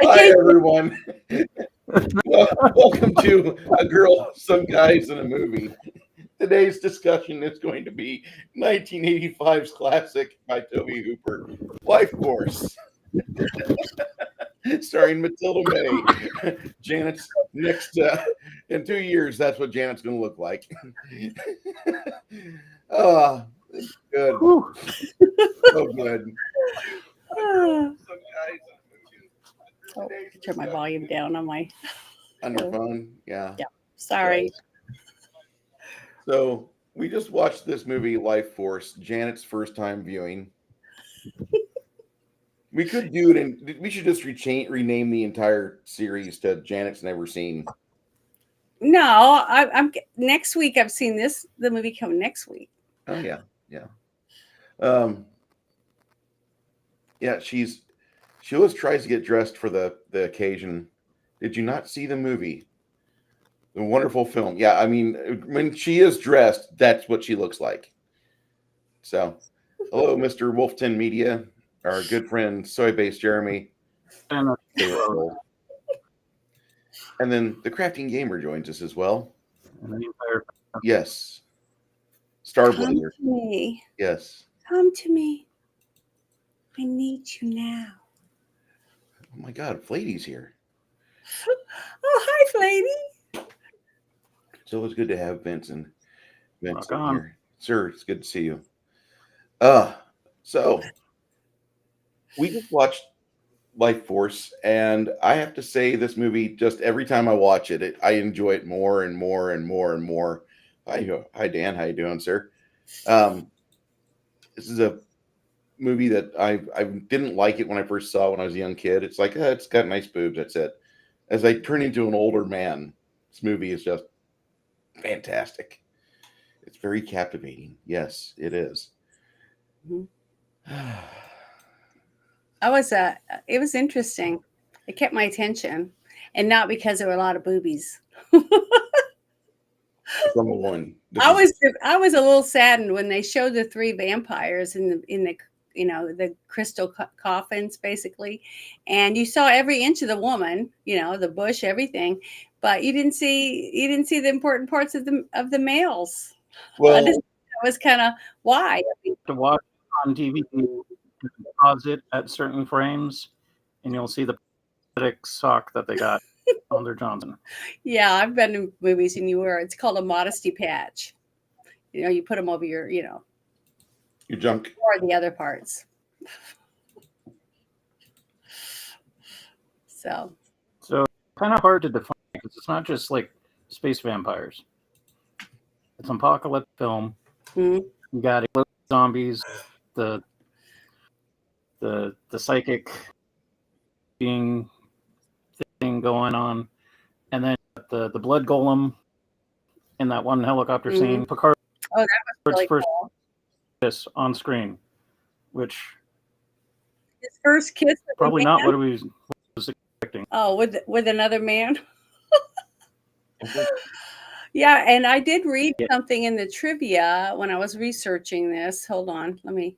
Hi, everyone. Welcome to A Girl, Some Guys in a Movie. Today's discussion is going to be 1985's classic by Toby Hooper, Lifeforce, starring Mathilda May. Janet's next, in 2 years, that's what Janet's going to look like. Oh, good. Whew. So good. Oh, turn my volume down on my On your phone? Yeah. sorry. So we just watched this movie, Lifeforce, Janet's first time viewing. We could do it, and we should just rename the entire series to Janet's Never Seen. No, I'm next week. I've seen the movie coming next week. Oh yeah. Yeah, she always tries to get dressed for the occasion. Did you not see the movie? The wonderful film. Yeah, I mean, when she is dressed, that's what she looks like. So, hello, Mr. Wolfton Media, our good friend Soy-Based Jeremy. And then the Crafting Gamer joins us as well. Yes. Starblazer. Come to me. Yes. Come to me. I need you now. Oh my God, Flady's here. Oh, hi, Flady. It's always good to have Vincent on. here. Sir, it's good to see you. So we just watched Lifeforce, and I have to say this movie, just every time I watch it, I enjoy it more and more and more and more. Hi Dan, how you doing, sir? This is a movie that I didn't like it when I first saw it when I was a young kid. It's like, it's got nice boobs, that's it. As I turn into an older man, this movie is just fantastic. It's very captivating. Yes, it is. Mm-hmm. It was interesting. It kept my attention, and not because there were a lot of boobies. Number one. I was a little saddened when they showed the three vampires in the the crystal coffins, basically, and you saw every inch of the woman, the bush, everything, but you didn't see the important parts of the males. Well, that was kind of why. To watch on TV, you can pause it at certain frames, and you'll see the pathetic sock that they got on their Johnson. Yeah, I've been in movies, and it's called a modesty patch. You put them over your your junk or the other parts. So kind of hard to define because it's not just like space vampires. It's an apocalypse film. Mm-hmm. You got zombies, the psychic being thing going on, and then the blood golem in that one helicopter scene. Picard's that was really first cool. kiss on screen, which his first kiss with probably not what we was expecting. Oh, with another man. Yeah, and I did read something in the trivia when I was researching this. Hold on, let me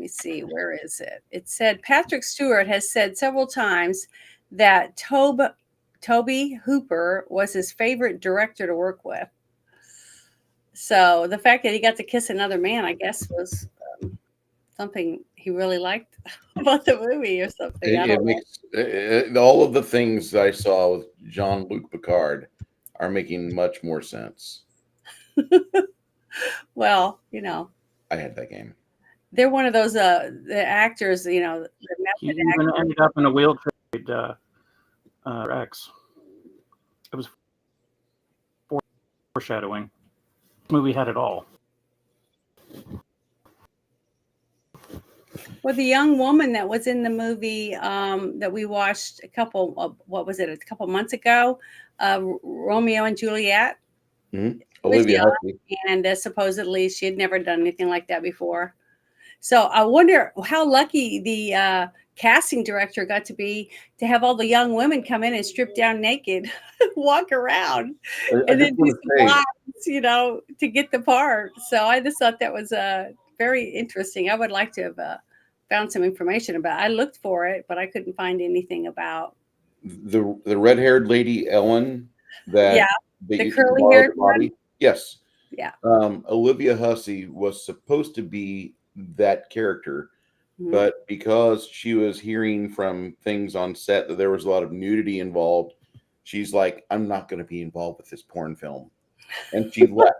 see. Where is it? It said Patrick Stewart has said several times that Toby Hooper was his favorite director to work with. So the fact that he got to kiss another man, I guess, was something he really liked about the movie or something. It makes all of the things I saw with Jean-Luc Picard are making much more sense. Well, I had that game. They're one of those the actors, He even ended up in a wheelchair. X. It was foreshadowing. The movie had it all. Well, the young woman that was in the movie that we watched a couple months ago, Romeo and Juliet. Mm-hmm. Olivia Hussey. And supposedly she had never done anything like that before. So I wonder how lucky the casting director got to have all the young women come in and strip down naked, walk around, and then do some lines, to get the part. So I just thought that was very interesting. I would like to have found some information about it. I looked for it, but I couldn't find anything about the red-haired lady Ellen that Yeah, that the you curly borrowed haired the body. Yes. Yeah. Olivia Hussey was supposed to be that character, Mhm. but because she was hearing from things on set that there was a lot of nudity involved, she's like, I'm not going to be involved with this porn film. And she left.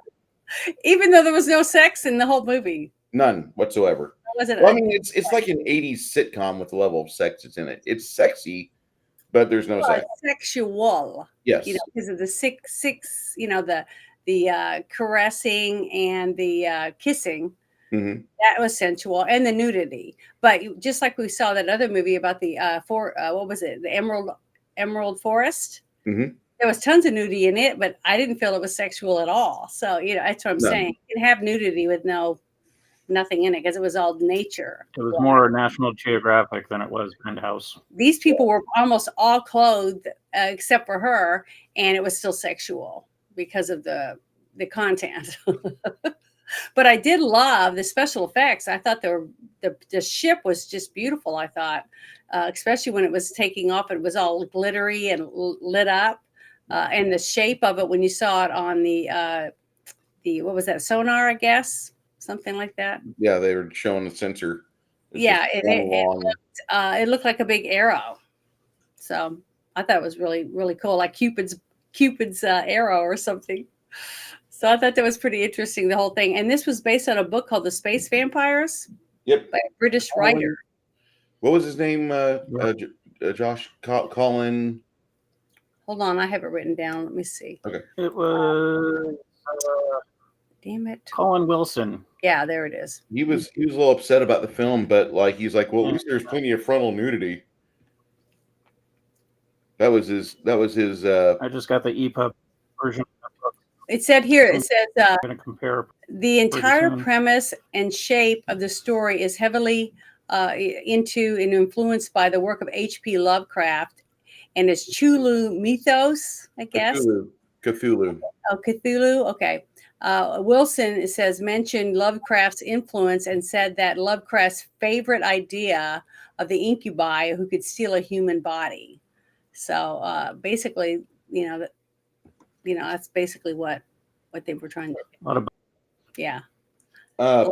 Even though there was no sex in the whole movie. None whatsoever. Wasn't Well, I mean, it's like an 80s sitcom with the level of sex that's in it. It's sexy, but there's no sex. sexual. Yes. Because of the six, the caressing and the kissing. Mm-hmm. That was sensual, and the nudity. But just like we saw that other movie about the what was it? The Emerald Forest. Mm-hmm. There was tons of nudity in it, but I didn't feel it was sexual at all. So that's what I'm saying. You can have nudity with nothing in it because it was all nature. It was more National Geographic than it was Penthouse. These people were almost all clothed except for her, and it was still sexual because of the content. But I did love the special effects. I thought the ship was just beautiful. I thought, especially when it was taking off, it was all glittery and lit up, and the shape of it when you saw it on the what was that, sonar? I guess something like that. Yeah, they were showing the sensor. Yeah, it looked like a big arrow. So I thought it was really, really cool, like Cupid's arrow or something. So I thought that was pretty interesting, the whole thing. And this was based on a book called The Space Vampires. Yep. By a British writer. What was his name? Josh Colin. Hold on, I have it written down. Let me see. Okay. It was. Damn it. Colin Wilson. Yeah, there it is. He was a little upset about the film, but he's like, well, at least there's plenty of frontal nudity. That was his. I just got the EPUB version. It said here. It says I'm going to compare. The entire premise and shape of the story is heavily into and influenced by the work of H.P. Lovecraft and its Chulu mythos, I guess. Cthulhu. Oh, Cthulhu. Okay. Wilson, it says, mentioned Lovecraft's influence and said that Lovecraft's favorite idea of the incubi who could steal a human body. So basically, that's basically what they were trying to do. Yeah. That's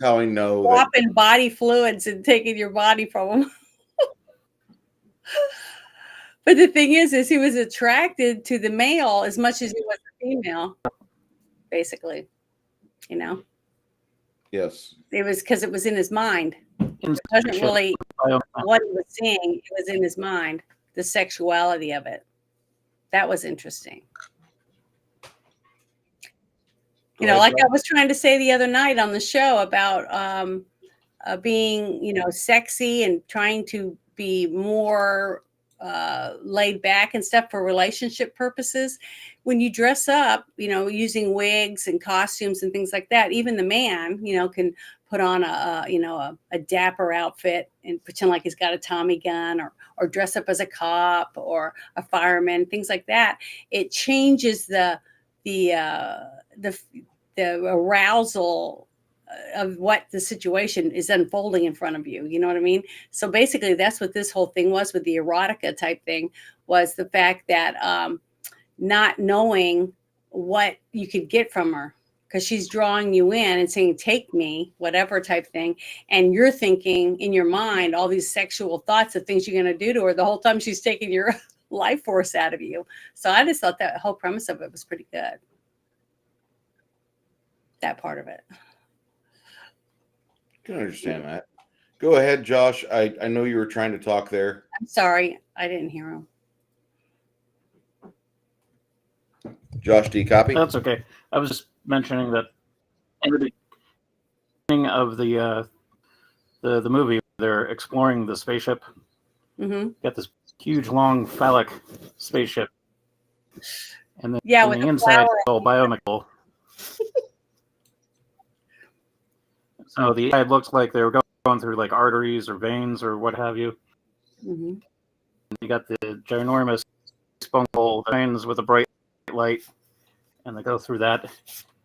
how I know. Swapping body fluids and taking your body from them. But the thing is he was attracted to the male as much as he was the female, basically. Yes. It was because it was in his mind. It wasn't really what he was seeing. It was in his mind, the sexuality of it. That was interesting. Like I was trying to say the other night on the show about being, sexy and trying to be more laid back and stuff for relationship purposes. When you dress up, using wigs and costumes and things like that, even the man, can put on a dapper outfit and pretend like he's got a Tommy gun or dress up as a cop or a fireman, things like that. It changes the arousal of what the situation is unfolding in front of you. You know what I mean? So basically that's what this whole thing was with the erotica type thing, was the fact that not knowing what you could get from her, because she's drawing you in and saying, take me, whatever type thing. And you're thinking in your mind all these sexual thoughts of things you're going to do to her the whole time she's taking your life force out of you. So I just thought that whole premise of it was pretty good. That part of it. I can understand that. Go ahead, Josh. I know you were trying to talk there. I'm sorry. I didn't hear him. Josh, do you copy? That's okay. I was just mentioning that in the beginning of the movie, they're exploring the spaceship. Mm-hmm. Got this huge, long, phallic spaceship. And then with the inside is all biomechanical. So the inside looks like they were going through like arteries or veins or what have you. Mm-hmm. You got the ginormous spunkle veins with a bright light, and they go through that.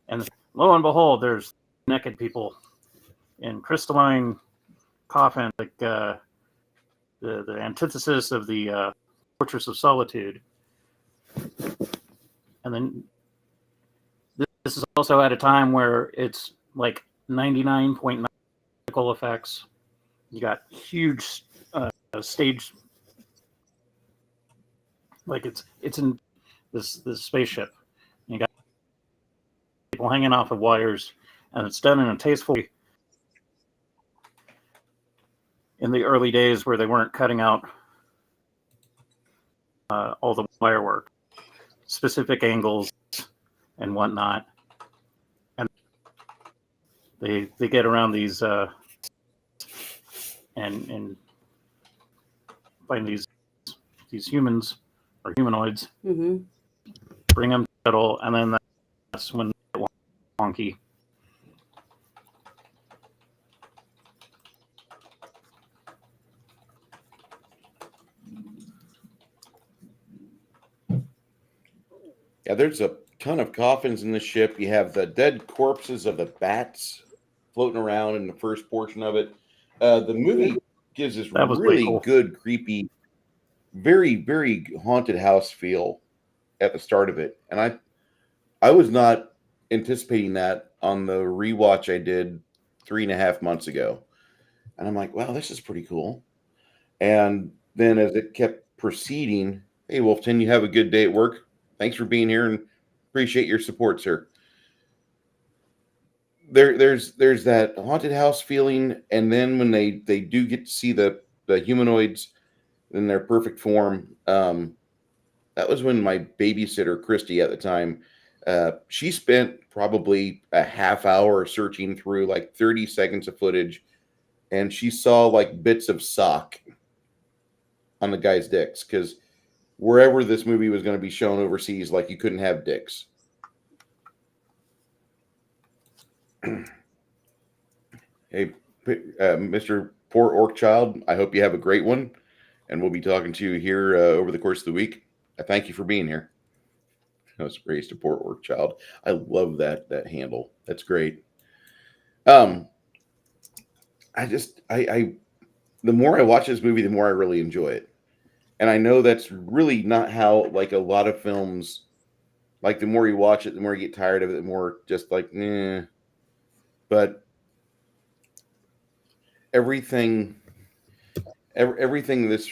And lo and behold, there's naked people in crystalline coffins, like the antithesis of the Fortress of Solitude. And then this is also at a time where it's like 99.9 practical effects. You got huge stage, like it's in this spaceship. You got people hanging off of wires, and it's done in a tasteful way. In the early days where they weren't cutting out all the wire work, specific angles and whatnot, and they get around these and find these humans or humanoids, bring them to battle, and then that's when they get wonky. Yeah, there's a ton of coffins in the ship. You have the dead corpses of the bats floating around in the first portion of it. The movie gives this really cool. good, creepy, very, very haunted house feel at the start of it. And I was not anticipating that on the rewatch I did 3.5 months ago. And I'm like, wow, this is pretty cool. And then as it kept proceeding, hey, Wolfton, you have a good day at work. Thanks for being here and appreciate your support, sir. There's that haunted house feeling, and then when they do get to see the humanoids in their perfect form, that was when my babysitter Christy at the time, she spent probably a half hour searching through like 30 seconds of footage, and she saw like bits of sock on the guy's dicks because wherever this movie was going to be shown overseas, like you couldn't have dicks. Hey, Mr. Poor Orc Child, I hope you have a great one, and we'll be talking to you here over the course of the week. I thank you for being here. I was raised a Poor Orc Child. I love that handle. That's great. I the more I watch this movie, the more I really enjoy it. And I know that's really not how, like, a lot of films, like, the more you watch it, the more you get tired of it, the more just like, eh. But everything this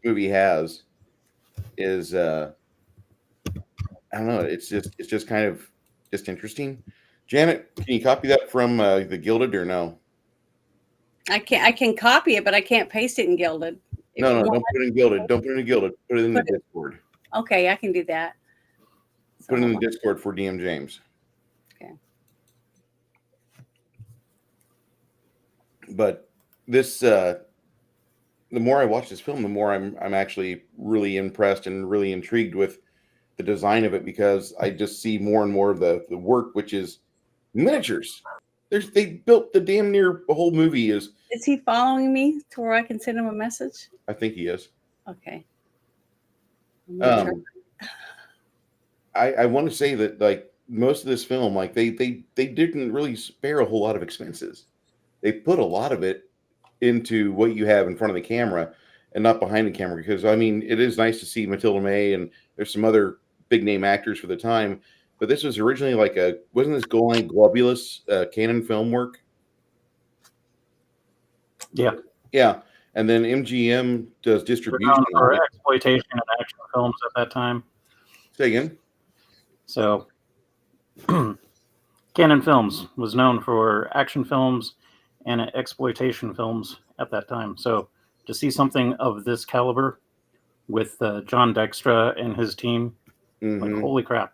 movie has is, I don't know, it's just kind of just interesting. Janet, can you copy that from the Gilded or no? I can copy it, but I can't paste it in Gilded. No, don't put it in Gilded. Don't put it in Gilded. Put it in the Discord. Okay, I can do that. Put it in the Discord for DM James. Okay. But this, the more I watch this film, the more I'm actually really impressed and really intrigued with the design of it, because I just see more and more of the work, which is miniatures. They built the damn near the whole movie is. Is he following me to where I can send him a message? I think he is. Okay. I want to say that, like, most of this film, like they didn't really spare a whole lot of expenses. They put a lot of it into what you have in front of the camera and not behind the camera, because I mean, it is nice to see Mathilda May and there's some other big name actors for the time, but this was originally like wasn't this Golan Globulus Canon film work? Yeah, and then MGM does distribution for exploitation and action films at that time. Say again. So Canon Films was known for action films and exploitation films at that time. So to see something of this caliber with John Dykstra and his team, like, holy crap.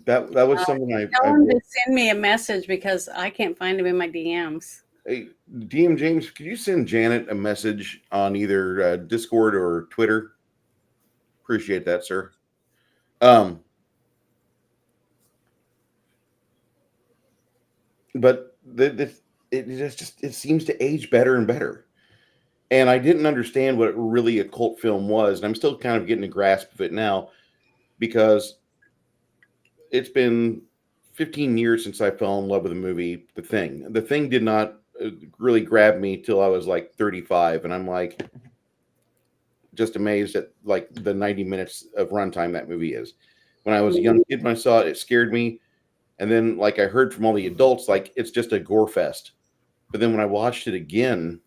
That was something tell him to send me a message because I can't find him in my DMs. Hey, DM James, could you send Janet a message on either Discord or Twitter? Appreciate that, sir. But it seems to age better and better. And I didn't understand what really a cult film was, and I'm still kind of getting a grasp of it now, because it's been 15 years since I fell in love with a movie, The Thing. The Thing did not really grab me till I was like 35, and I'm like, just amazed at like the 90 minutes of runtime that movie is. When I was a young kid, when I saw it, it scared me. And then, like I heard from all the adults, like it's just a gore fest. But then when I watched it again,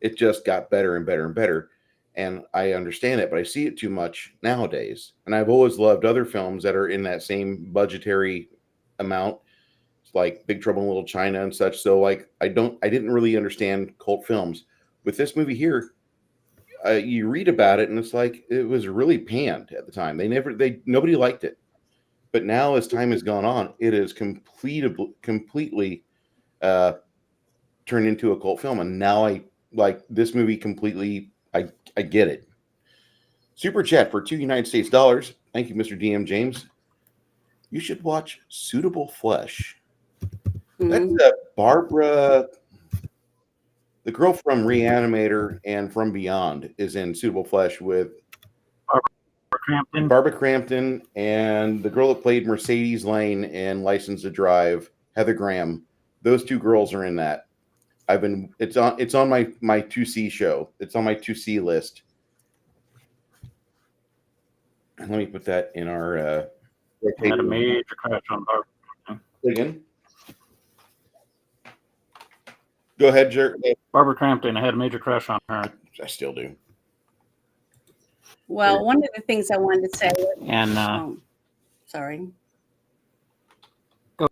it just got better and better and better. And I understand it, but I see it too much nowadays. And I've always loved other films that are in that same budgetary amount, like Big Trouble in Little China and such. So like I didn't really understand cult films. With this movie here, you read about it and it's like it was really panned at the time. Nobody liked it. But now, as time has gone on, it is completely turned into a cult film, and now I like this movie completely. I get it. Super chat for $2 US. Thank you, Mr. DM James. You should watch Suitable Flesh. That's Barbara, the girl from Reanimator and From Beyond, is in Suitable Flesh with Barbara Crampton, and the girl that played Mercedes Lane in License to Drive, Heather Graham. Those two girls are in that. It's on my 2C show. It's on my 2C list. And let me put that in our had a major crush on Barbara. Again. Go ahead, Jerk. Barbara Crampton. I had a major crush on her. I still do. Well, one of the things I wanted to say, and sorry. Go.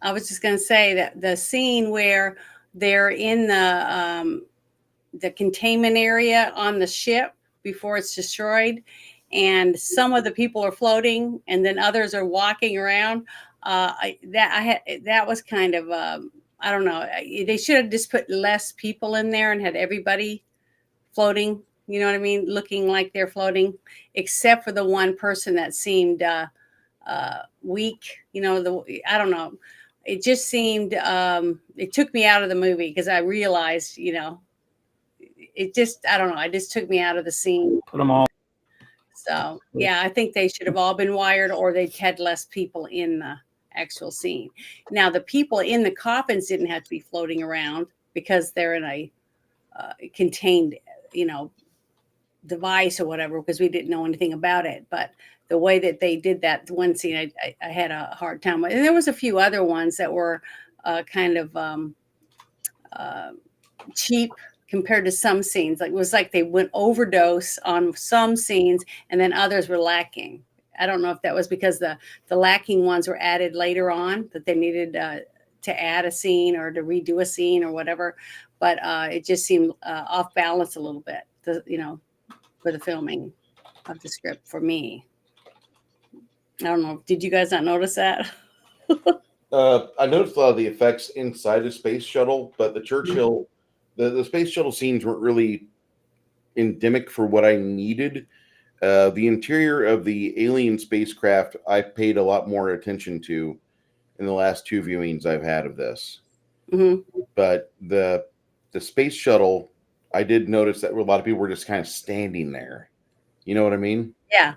I was just going to say that the scene where they're in the containment area on the ship before it's destroyed, and some of the people are floating, and then others are walking around. That was kind of I don't know. They should have just put less people in there and had everybody floating. You know what I mean? Looking like they're floating, except for the one person that seemed weak. You know, I don't know. It just seemed, it took me out of the movie because I realized, you know, it just, I don't know. It just took me out of the scene. Put them all. So, yeah, I think they should have all been wired, or they'd had less people in the actual scene. Now, the people in the coffins didn't have to be floating around because they're in a contained, you know, device or whatever, because we didn't know anything about it. But the way that they did that one scene, I had a hard time with. And there was a few other ones that were kind of cheap compared to some scenes. Like it was like they went overdose on some scenes, and then others were lacking. I don't know if that was because the lacking ones were added later on, that they needed to add a scene or to redo a scene or whatever. But it just seemed off balance a little bit, you know, for the filming of the script for me. I don't know. Did you guys not notice that? I noticed a lot of the effects inside the space shuttle, but the Churchill, the space shuttle scenes weren't really endemic for what I needed. The interior of the alien spacecraft, I paid a lot more attention to in the last two viewings I've had of this. Mm-hmm. But the space shuttle, I did notice that a lot of people were just kind of standing there. You know what I mean? Yeah.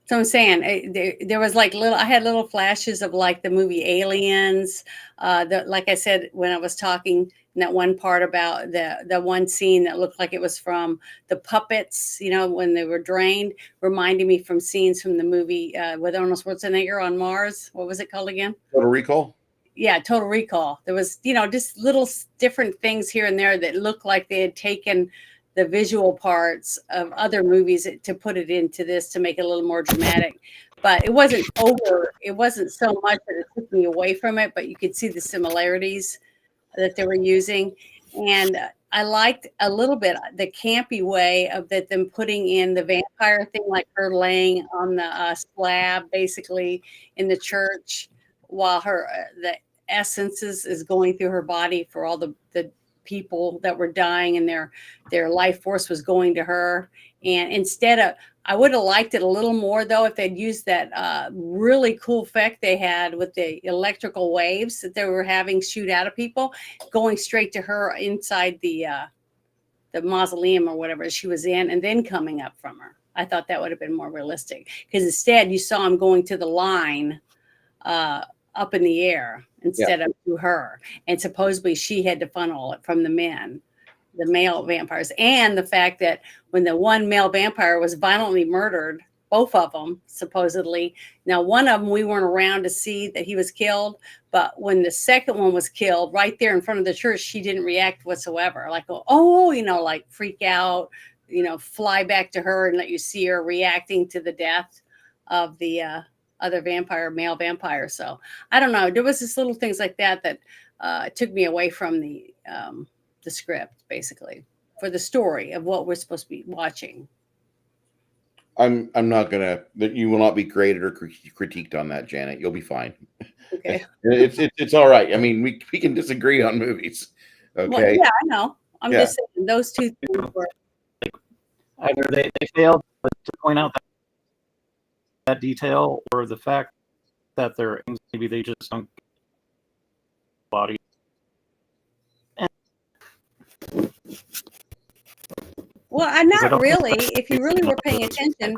So I'm saying there was like I had little flashes of like the movie Aliens. Like I said, when I was talking in that one part about the one scene that looked like it was from the puppets, you know, when they were drained, reminded me from scenes from the movie with Arnold Schwarzenegger on Mars. What was it called again? Total Recall? Yeah, Total Recall. There was, you know, just little different things here and there that looked like they had taken the visual parts of other movies to put it into this to make it a little more dramatic. But it wasn't it wasn't so much that it took me away from it, but you could see the similarities that they were using. And I liked a little bit the campy way of them putting in the vampire thing, like her laying on the slab, basically in the church, while the essences is going through her body for all the people that were dying, and their life force was going to her. And instead of, I would have liked it a little more though if they'd used that really cool effect they had with the electrical waves that they were having shoot out of people, going straight to her inside the mausoleum or whatever she was in, and then coming up from her. I thought that would have been more realistic, because instead you saw him going to the line up in the air instead of to her, and supposedly she had to funnel it from the men. male vampires, and the fact that when the one male vampire was violently murdered, both of them supposedly. Now, one of them we weren't around to see that he was killed, but when the second one was killed right there in front of the church, she didn't react whatsoever. Like, oh, like freak out, fly back to her and let you see her reacting to the death of the other male vampire. So I don't know. There was just little things like that took me away from the script, basically, for the story of what we're supposed to be watching. I'm not gonna. You will not be graded or critiqued on that, Janet. You'll be fine. Okay. It's all right. I mean, we can disagree on movies. Okay. Well, yeah, I know. I'm just saying those two things were. Either they failed to point out that detail, or the fact that maybe they just don't body. Well, not really. If you really were paying attention,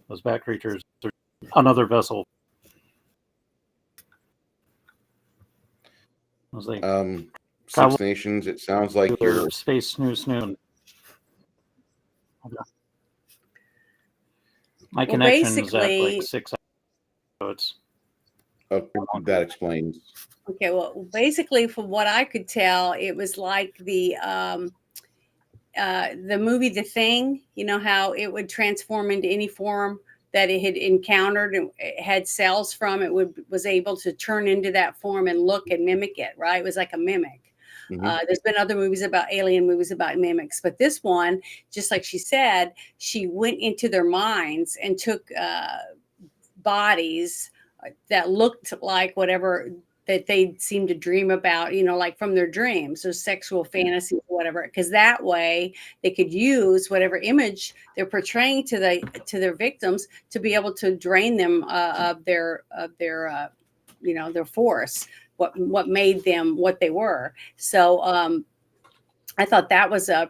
those bat creatures are another vessel. Six Nations. It sounds like you're space snoo. My connection is at like 6 hours. That explains. Okay, well, basically, from what I could tell, it was like the movie The Thing. You know how it would transform into any form that it had encountered and it had cells from. It was able to turn into that form and look and mimic it. Right? It was like a mimic. Mm-hmm. There's been other movies alien movies about mimics, but this one, just like she said, she went into their minds and took bodies that looked like whatever that they seem to dream about, like from their dreams, so sexual fantasies, whatever, because that way they could use whatever image they're portraying to their victims to be able to drain them of their their force, what made them what they were. So I thought that was a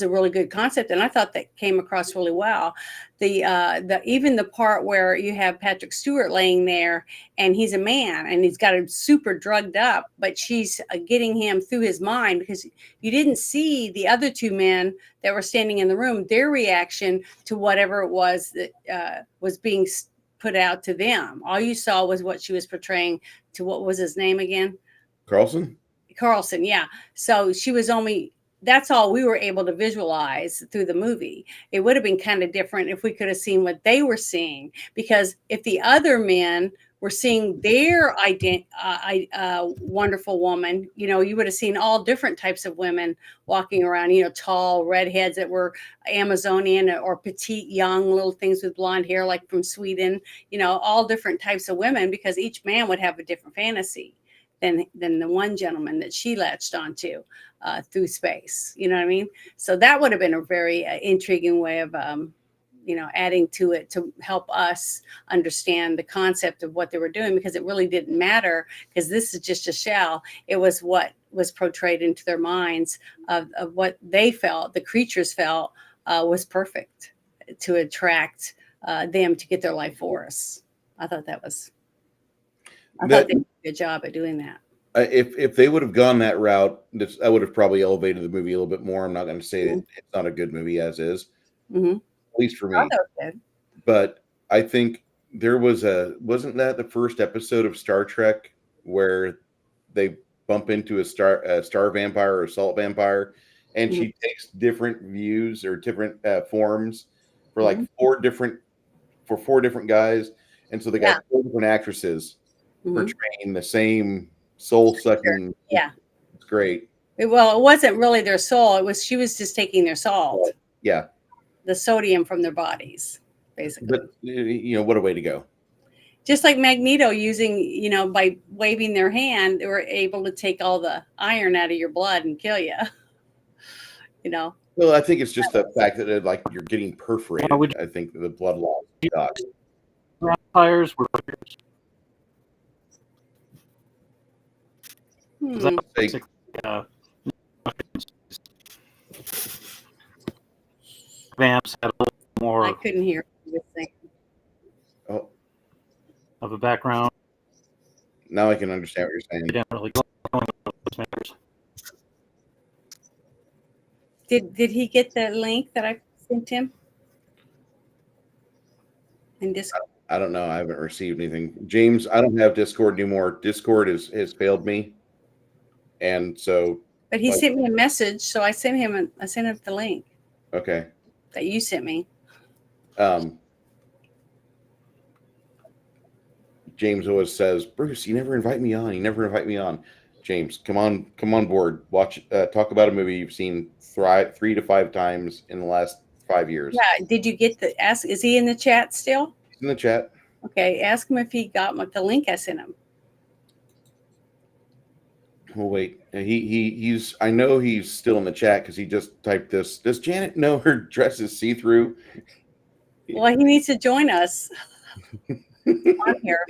really good concept, and I thought that came across really well. Even the part where you have Patrick Stewart laying there, and he's a man, and he's got him super drugged up, but she's getting him through his mind, because you didn't see the other two men that were standing in the room, their reaction to whatever it was that was being put out to them. All you saw was what she was portraying to, what was his name again? Carlson, yeah. So that's all we were able to visualize through the movie. It would have been kind of different if we could have seen what they were seeing, because if the other men were seeing their wonderful woman, you would have seen all different types of women walking around, tall redheads that were Amazonian, or petite, young little things with blonde hair, like from Sweden, all different types of women, because each man would have a different fantasy than the one gentleman that she latched onto through space. You know what I mean? So that would have been a very intriguing way of, adding to it to help us understand the concept of what they were doing, because it really didn't matter, because this is just a shell. It was what was portrayed into their minds of what they felt, the creatures felt was perfect to attract them to get their life force. I thought they did a good job at doing that. If they would have gone that route, I would have probably elevated the movie a little bit more. I'm not going to say that it's not a good movie as is, at least for me. But I think there wasn't that the first episode of Star Trek where they bump into a star vampire or salt vampire, and she takes different views or different forms for like four different guys, and so they got 4 different actresses portraying the same soul-sucking. Yeah, it's great. Well, it wasn't really their soul. She was just taking their salt. Yeah, the sodium from their bodies, basically. But what a way to go! Just like Magneto using, by waving their hand, they were able to take all the iron out of your blood and kill you. Well, I think it's just the fact that you're getting perforated. I think the blood loss. Vampires were. Vamps had a little more. I couldn't hear you saying. Oh, of a background. Now I can understand what you're saying. They didn't really go Did he get the link that I sent him? In Discord? I don't know. I haven't received anything. James, I don't have Discord anymore. Discord has failed me. And so But he like, sent me a message, so I sent him the link okay. that you sent me. James always says, Bruce, you never invite me on. You never invite me on. James, come on board. Watch, talk about a movie you've seen 3 to 5 times in the last 5 years. Yeah. Did you get the ask? Is he in the chat still? He's in the chat. Okay. Ask him if he got the link I sent him. Oh wait, he's. I know he's still in the chat because he just typed this. Does Janet know her dress is see through? Well, he needs to join us on here.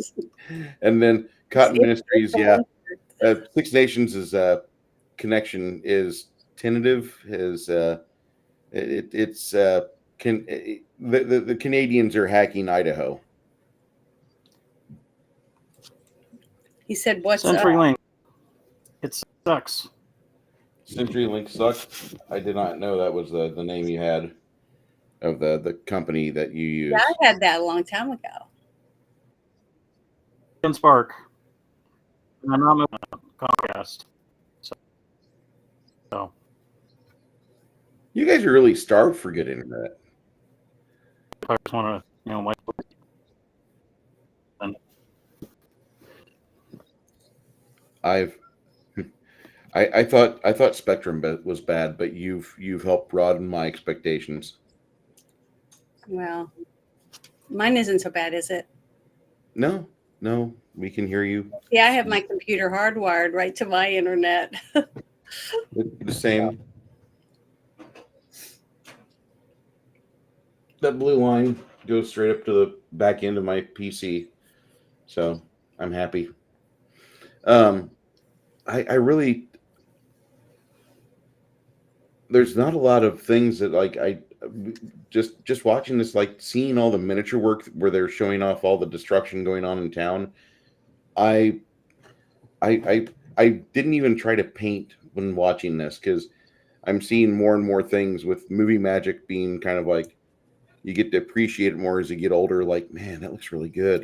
And then Cotton Ministries, yeah. Six Nations is connection is tentative. Is the Canadians are hacking Idaho. He said, "What's CenturyLink? It sucks." CenturyLink sucks. I did not know that was the name you had of the company that you use. Yeah, I had that a long time ago. And Spark. I'm not moving on Comcast. So You guys are really starved for good internet. I just want to, my. I thought Spectrum was bad, but you've helped broaden my expectations. Well, mine isn't so bad, is it? No, we can hear you. Yeah, I have my computer hardwired right to my internet. The same. That blue line goes straight up to the back end of my PC, so I'm happy. I really, there's not a lot of things that like I just watching this, like seeing all the miniature work where they're showing off all the destruction going on in town. I didn't even try to paint when watching this because I'm seeing more and more things with movie magic being kind of like you get to appreciate it more as you get older. Like, man, that looks really good,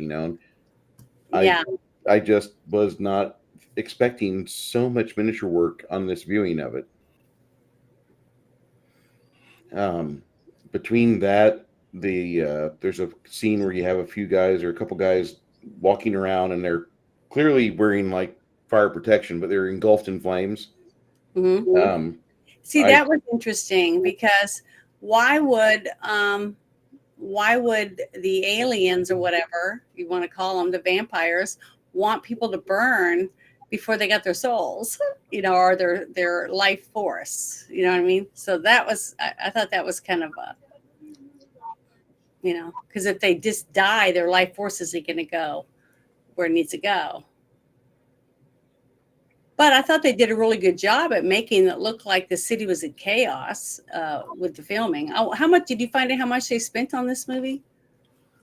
Yeah. I just was not expecting so much miniature work on this viewing of it. Between that, there's a scene where you have a few guys or a couple guys walking around and they're clearly wearing like fire protection, but they're engulfed in flames. Mm-hmm. See, that was interesting because why would the aliens or whatever you want to call them, the vampires, want people to burn before they got their souls, or their life force? You know what I mean? So that was, I thought that was kind of a, because if they just die, their life force isn't going to go where it needs to go. But I thought they did a really good job at making it look like the city was in chaos with the filming. How much did you find out how much they spent on this movie?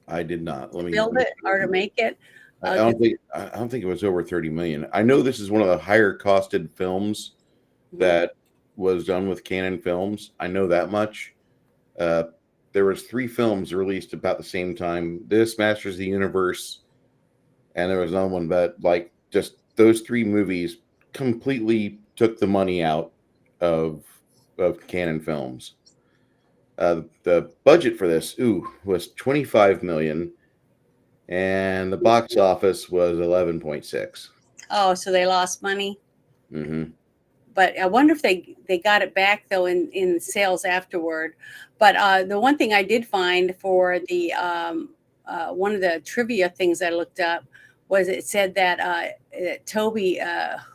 I did not. Let me build it or to make it. I don't think it was over 30 million. I know this is one of the higher costed films that was done with Canon Films. I know that much. There was 3 films released about the same time. This, Masters of the Universe, and there was another one, but like just those 3 movies completely took the money out of Canon Films. The budget for this was 25 million, and the box office was 11.6. Oh, so they lost money. Mm-hmm. But I wonder if they got it back though in sales afterward. But the one thing I did find for the one of the trivia things I looked up was it said that Toby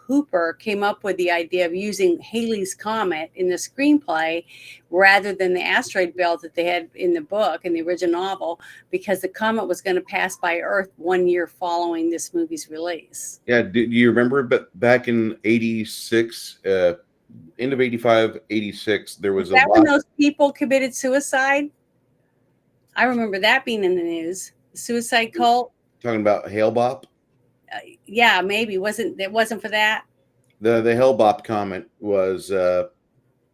Hooper came up with the idea of using Halley's Comet in the screenplay rather than the asteroid belt that they had in the book, in the original novel, because the comet was going to pass by Earth 1 year following this movie's release. Yeah, do you remember? But back in 86, end of 85, 86, there was when those people committed suicide? I remember that being in the news. The suicide cult. Talking about Hale-Bopp? Yeah, maybe. It wasn't for that? The Hale-Bopp comet was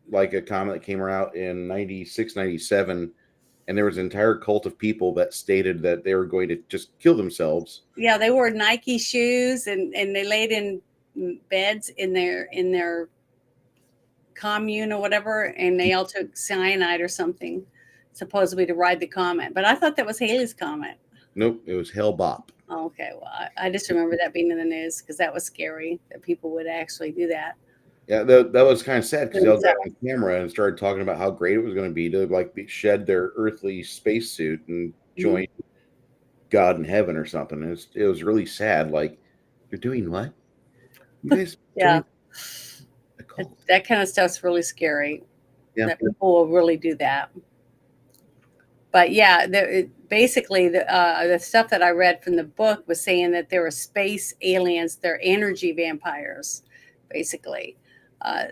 like a comet that came out in 96, 97, and there was an entire cult of people that stated that they were going to just kill themselves. Yeah, they wore Nike shoes and they laid in beds in their commune or whatever, and they all took cyanide or something, supposedly to ride the comet. But I thought that was Haley's comet. Nope, it was Hell Bop. Oh, okay, well, I just remember that being in the news because that was scary that people would actually do that. Yeah, that was kind of sad because they all got on camera and started talking about how great it was going to be to like shed their earthly spacesuit and join God in heaven or something. It was really sad. Like, you're doing what? You guys Yeah. joined a cult. That kind of stuff's really scary. Yeah. That people will really do that. But yeah, basically the stuff that I read from the book was saying that there were space aliens, they're energy vampires, basically.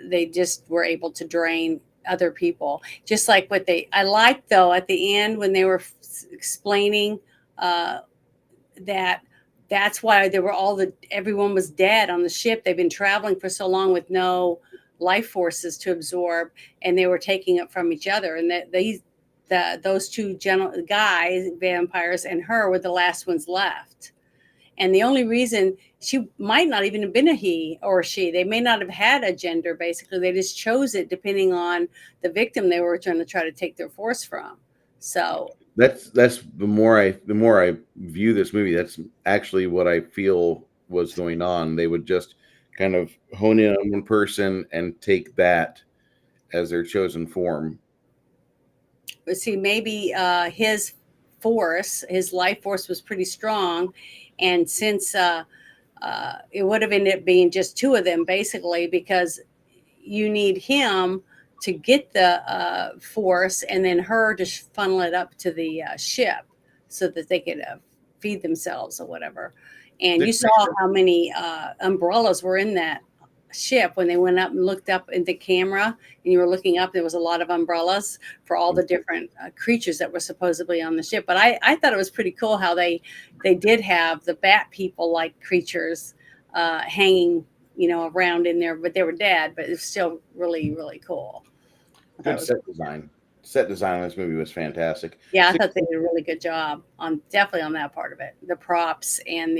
They just were able to drain other people. Just like what I liked though at the end when they were explaining that that's why there were everyone was dead on the ship. They've been traveling for so long with no life forces to absorb, and they were taking it from each other. And those two guys, vampires, and her were the last ones left. And the only reason she might not even have been a he or she, they may not have had a gender. Basically, they just chose it depending on the victim they were trying to take their force from. So that's the more I view this movie, that's actually what I feel was going on. They would just kind of hone in on one person and take that as their chosen form. But see, maybe his life force was pretty strong, and since it would have ended up being just two of them, basically, because you need him to get the force, and then her to funnel it up to the ship so that they could feed themselves or whatever. And you saw how many umbrellas were in that ship when they went up and looked up in the camera, and you were looking up, there was a lot of umbrellas for all the different creatures that were supposedly on the ship. But I thought it was pretty cool how they did have the bat people like creatures hanging around in there, but they were dead, but it's still really, really cool. Good set design. Set design on this movie was fantastic. Yeah, I thought they did a really good job definitely on that part of it. The props and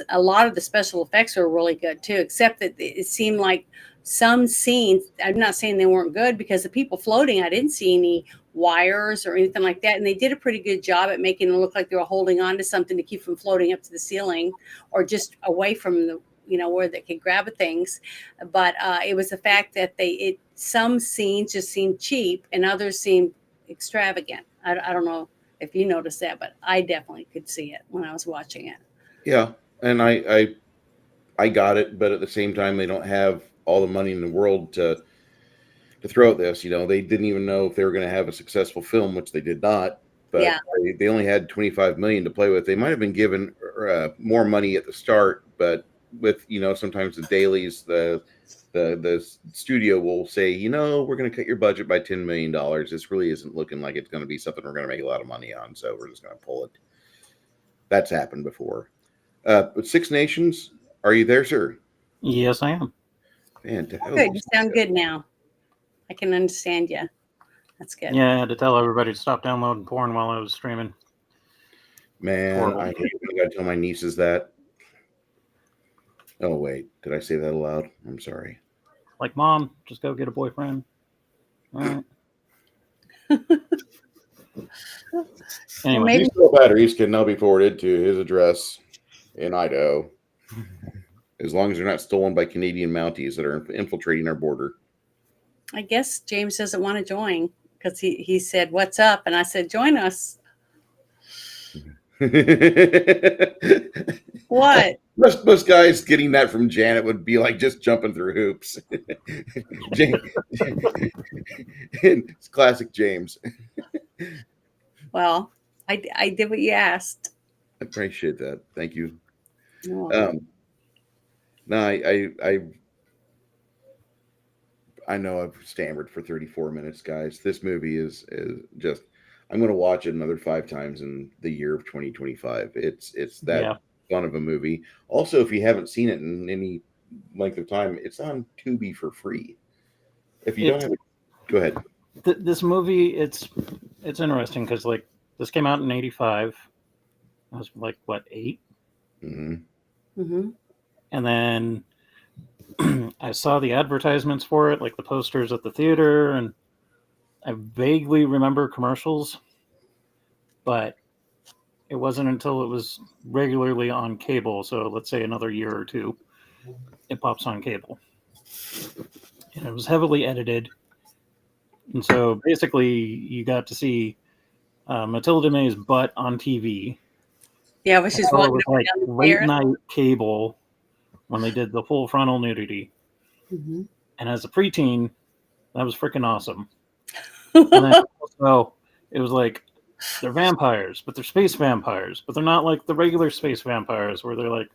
a lot of the special effects were really good too, except that it seemed like some scenes, I'm not saying they weren't good, because the people floating, I didn't see any wires or anything like that. And they did a pretty good job at making it look like they were holding on to something to keep from floating up to the ceiling or just away from where they could grab at things. But it was the fact that some scenes just seemed cheap and others seemed extravagant. I don't know if you noticed that, but I definitely could see it when I was watching it. Yeah, and I got it, but at the same time, they don't have all the money in the world to throw at this. They didn't even know if they were going to have a successful film, which they did not. But Yeah. they only had $25 million to play with. They might have been given more money at the start, but with sometimes the dailies, the studio will say, we're going to cut your budget by $10 million. This really isn't looking like it's going to be something we're going to make a lot of money on, so we're just going to pull it. That's happened before. But Six Nations, are you there, sir? Yes, I am. Fantastic. Good. You sound good now. I can understand you. That's good. Yeah, I had to tell everybody to stop downloading porn while I was streaming. Man, I got to tell my nieces that. Oh, wait. Did I say that aloud? I'm sorry. Like, Mom, just go get a boyfriend. All right. Anyway. These batteries can now be forwarded to his address in Idaho, as long as they're not stolen by Canadian Mounties that are infiltrating our border. I guess James doesn't want to join because he said, "What's up?" And I said, "Join us." What? Most guys getting that from Janet would be like just jumping through hoops. It's classic James. Well, I did what you asked. I appreciate that. Thank you. No, I know I've stammered for 34 minutes, guys. This movie is just, I'm going to watch it another 5 times in the year of 2025. It's that fun of a movie. Also, if you haven't seen it in any length of time, it's on Tubi for free. If you don't have Go ahead. This movie, it's interesting because like this came out in '85. I was like what 8, Mm-hmm. and then I saw the advertisements for it, like the posters at the theater, and I vaguely remember commercials, but it wasn't until it was regularly on cable. So let's say another year or two, it pops on cable, and it was heavily edited. And so basically, you got to see Mathilda May's butt on TV. Yeah, but she's So it walking was up and like down the late stairs. night cable when they did the full frontal nudity. Mm-hmm. And as a preteen, that was freaking awesome. And then also, it was like they're vampires, but they're space vampires, but they're not like the regular space vampires where they're like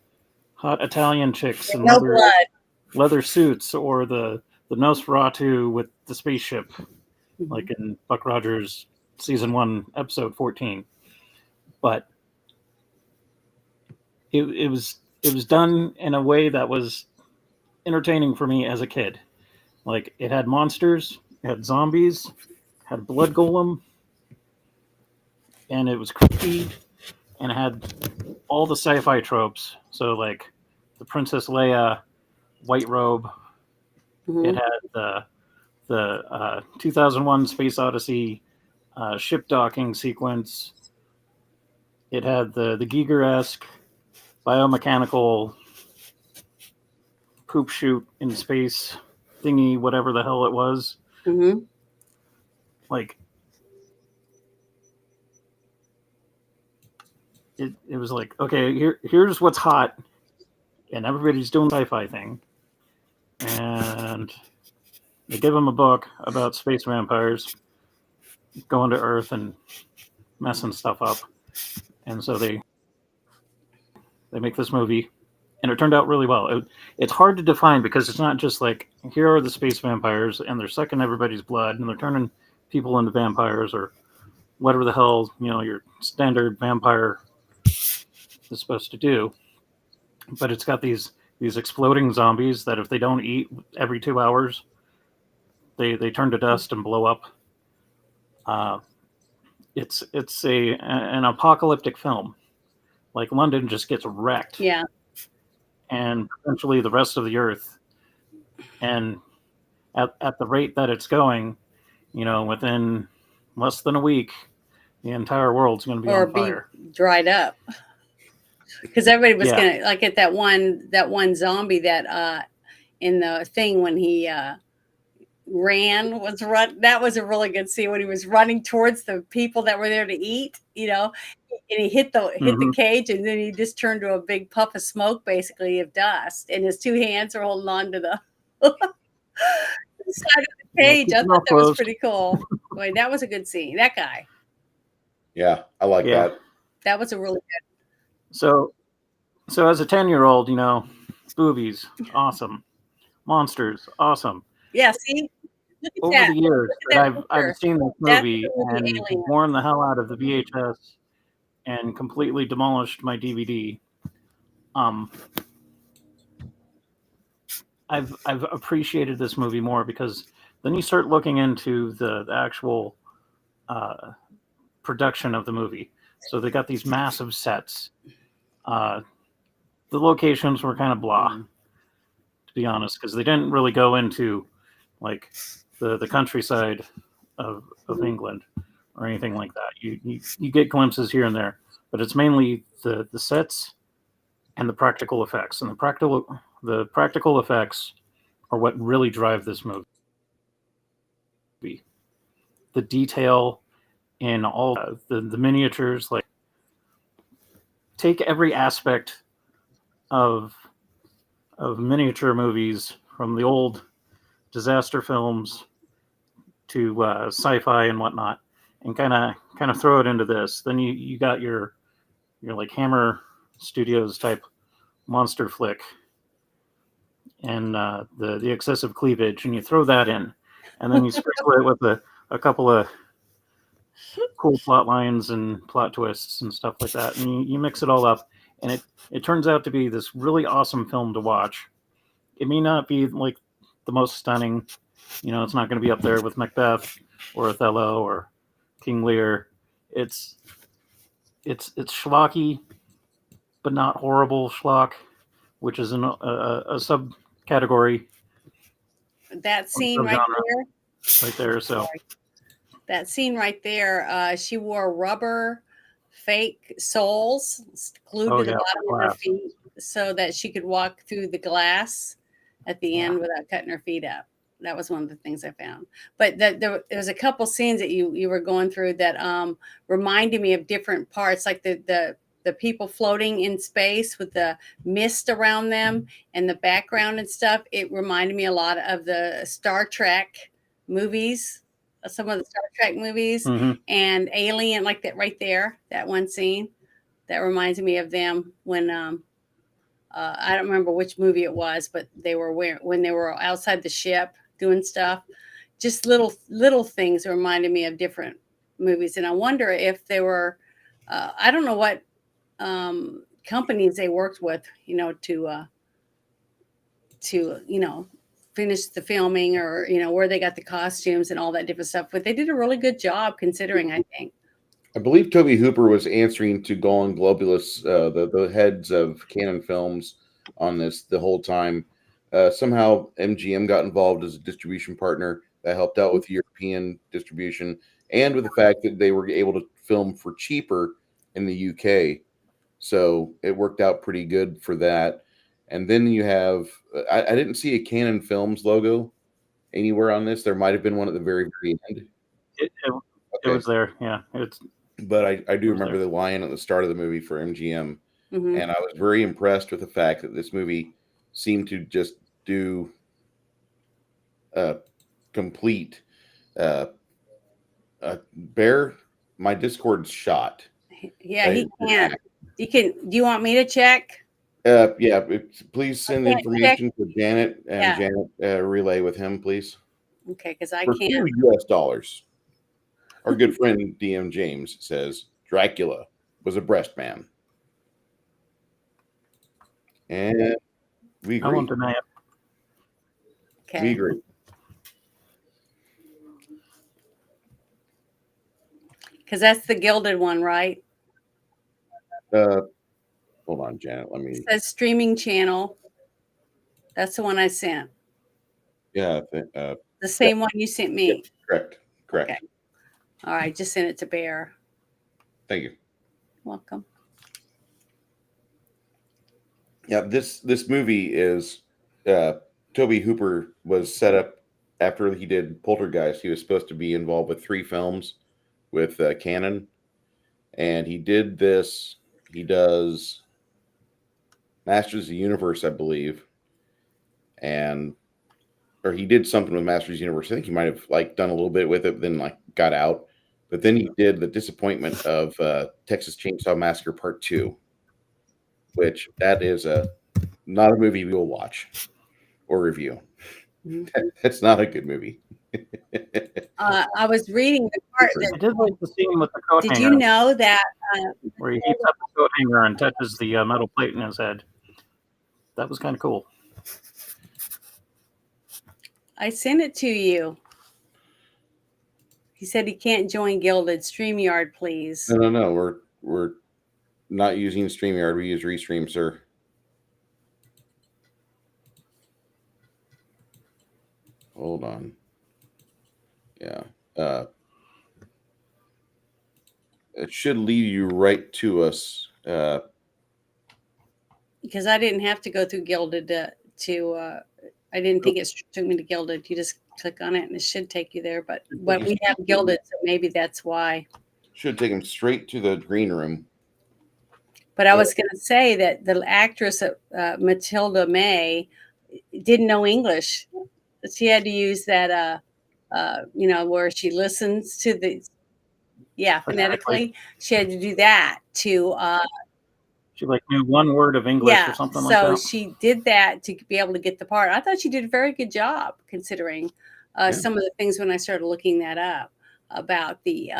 hot Italian chicks in No blood. leather suits, or the Nosferatu with the spaceship, Mm-hmm. like in Buck Rogers season 1, episode 14. But it was done in a way that was entertaining for me as a kid. Like it had monsters, it had zombies, had a blood golem, and it was creepy, and it had all the sci-fi tropes. So like the Princess Leia white robe. Mm-hmm. It had the 2001 Space Odyssey ship docking sequence. It had the Giger-esque biomechanical poop shoot in space thingy, whatever the hell it was. Mm-hmm. Like it was like, okay, here's what's hot, and everybody's doing the sci-fi thing, and they give them a book about space vampires going to Earth and messing stuff up, and so they make this movie, and it turned out really well. It's hard to define because it's not just like here are the space vampires and they're sucking everybody's blood and they're turning people into vampires or whatever the hell your standard vampire is supposed to do. But it's got these exploding zombies that if they don't eat every 2 hours, they turn to dust and blow up. It's an apocalyptic film. Like London just gets wrecked. Yeah. And potentially the rest of the earth. And at the rate that it's going, within less than a week, the entire world's going to be on fire. Dried up. Because everybody was gonna like at that one zombie that in the thing when he that was a really good scene when he was running towards the people that were there to eat, and he hit the cage, and then he just turned to a big puff of smoke, basically of dust, and his 2 hands are holding on to the side of the cage. I thought that was pretty cool. Boy, that was a good scene. That guy. Yeah, I like that. That was a really good. So as a 10-year-old, boobies, awesome. Monsters, awesome. Yeah, see? Look at Over that. the years that I've seen this movie and Alien. worn the hell out of the VHS and completely demolished my DVD. I've appreciated this movie more because then you start looking into the actual production of the movie. So they got these massive sets. The locations were kind of blah, to be honest, because they didn't really go into like the countryside of England or anything like that. You get glimpses here and there, but it's mainly the sets and the practical effects. And the practical effects are what really drive this movie. The detail in all the miniatures, like take every aspect of miniature movies from the old disaster films to sci-fi and whatnot, and kind of throw it into this. Then you got your like Hammer Studios type monster flick and the excessive cleavage, and you throw that in, and then you sprinkle it with a couple of cool plot lines and plot twists and stuff like that, and you mix it all up, and it turns out to be this really awesome film to watch. It may not be like the most stunning, It's not going to be up there with Macbeth or Othello or King Lear. It's schlocky, but not horrible schlock, which is a subcategory. That scene right there. So that scene right there, she wore rubber fake soles glued to the bottom of her feet so that she could walk through the glass at the end without cutting her feet up. That was one of the things I found. But there was a couple scenes that you were going through that reminded me of different parts, like the people floating in space with the mist around them and the background and stuff. It reminded me a lot of the Star Trek movies, some of the Star Trek movies, and Alien, like that right there, that one scene. That reminds me of them when I don't remember which movie it was, but when they were outside the ship doing stuff. Just little things reminded me of different movies, and I wonder if they were. I don't know what companies they worked with, to finish the filming, or where they got the costumes and all that different stuff. But they did a really good job considering, I think. I believe Toby Hooper was answering to Golan Globulus, the heads of Canon Films, on this the whole time. Somehow MGM got involved as a distribution partner that helped out with European distribution, and with the fact that they were able to film for cheaper in the UK. So it worked out pretty good for that. And then you have, I didn't see a Canon Films logo anywhere on this. There might have been one at the very, very end. It was there. Yeah. But I do remember the lion at the start of the movie for MGM. Mm-hmm. And I was very impressed with the fact that this movie seemed to just do complete. Bear, my Discord's shot. Yeah, he can't. You can. Do you want me to check? Yeah. Please send the information to Janet, and Janet relay with him, please. Okay, because I for can't. $2. Our good friend DM James says Dracula was a breast man, and we agree. I won't deny it. Okay. We agree. Because that's the gilded one, right? Hold on, Janet. Let me. It says streaming channel. That's the one I sent. Yeah. The same one you sent me. Yeah, correct. Okay. All right. Just send it to Bear. Thank you. Welcome. Yeah. This movie is Toby Hooper was set up after he did Poltergeist. He was supposed to be involved with 3 films with Canon, and he did this. He does Masters of the Universe, I believe, or he did something with Masters of the Universe. I think he might have done a little bit with it, but then got out. But then he did the disappointment of Texas Chainsaw Massacre Part 2, which that is not a movie we will watch or review. That's not a good movie. I was reading the part I did like the scene with the coat hanger. Did you know that where he heats up the coat hanger and touches the metal plate in his head? That was kind of cool. I sent it to you? He said he can't join Gilded. StreamYard, please. No. We're not using StreamYard. We use Restream, sir. Hold on. Yeah. It should lead you right to us. Because I didn't have to go through Gilded I didn't think it took me to Gilded. You just click on it and it should take you there. But we have Gilded, so maybe that's why. Should take him straight to the green room. But I was going to say that the actress Mathilda May didn't know English. She had to use that, where she listens to the, phonetically. She had to do that to. She knew one word of English or something like that. So she did that to be able to get the part. I thought she did a very good job considering some of the things when I started looking that up about the,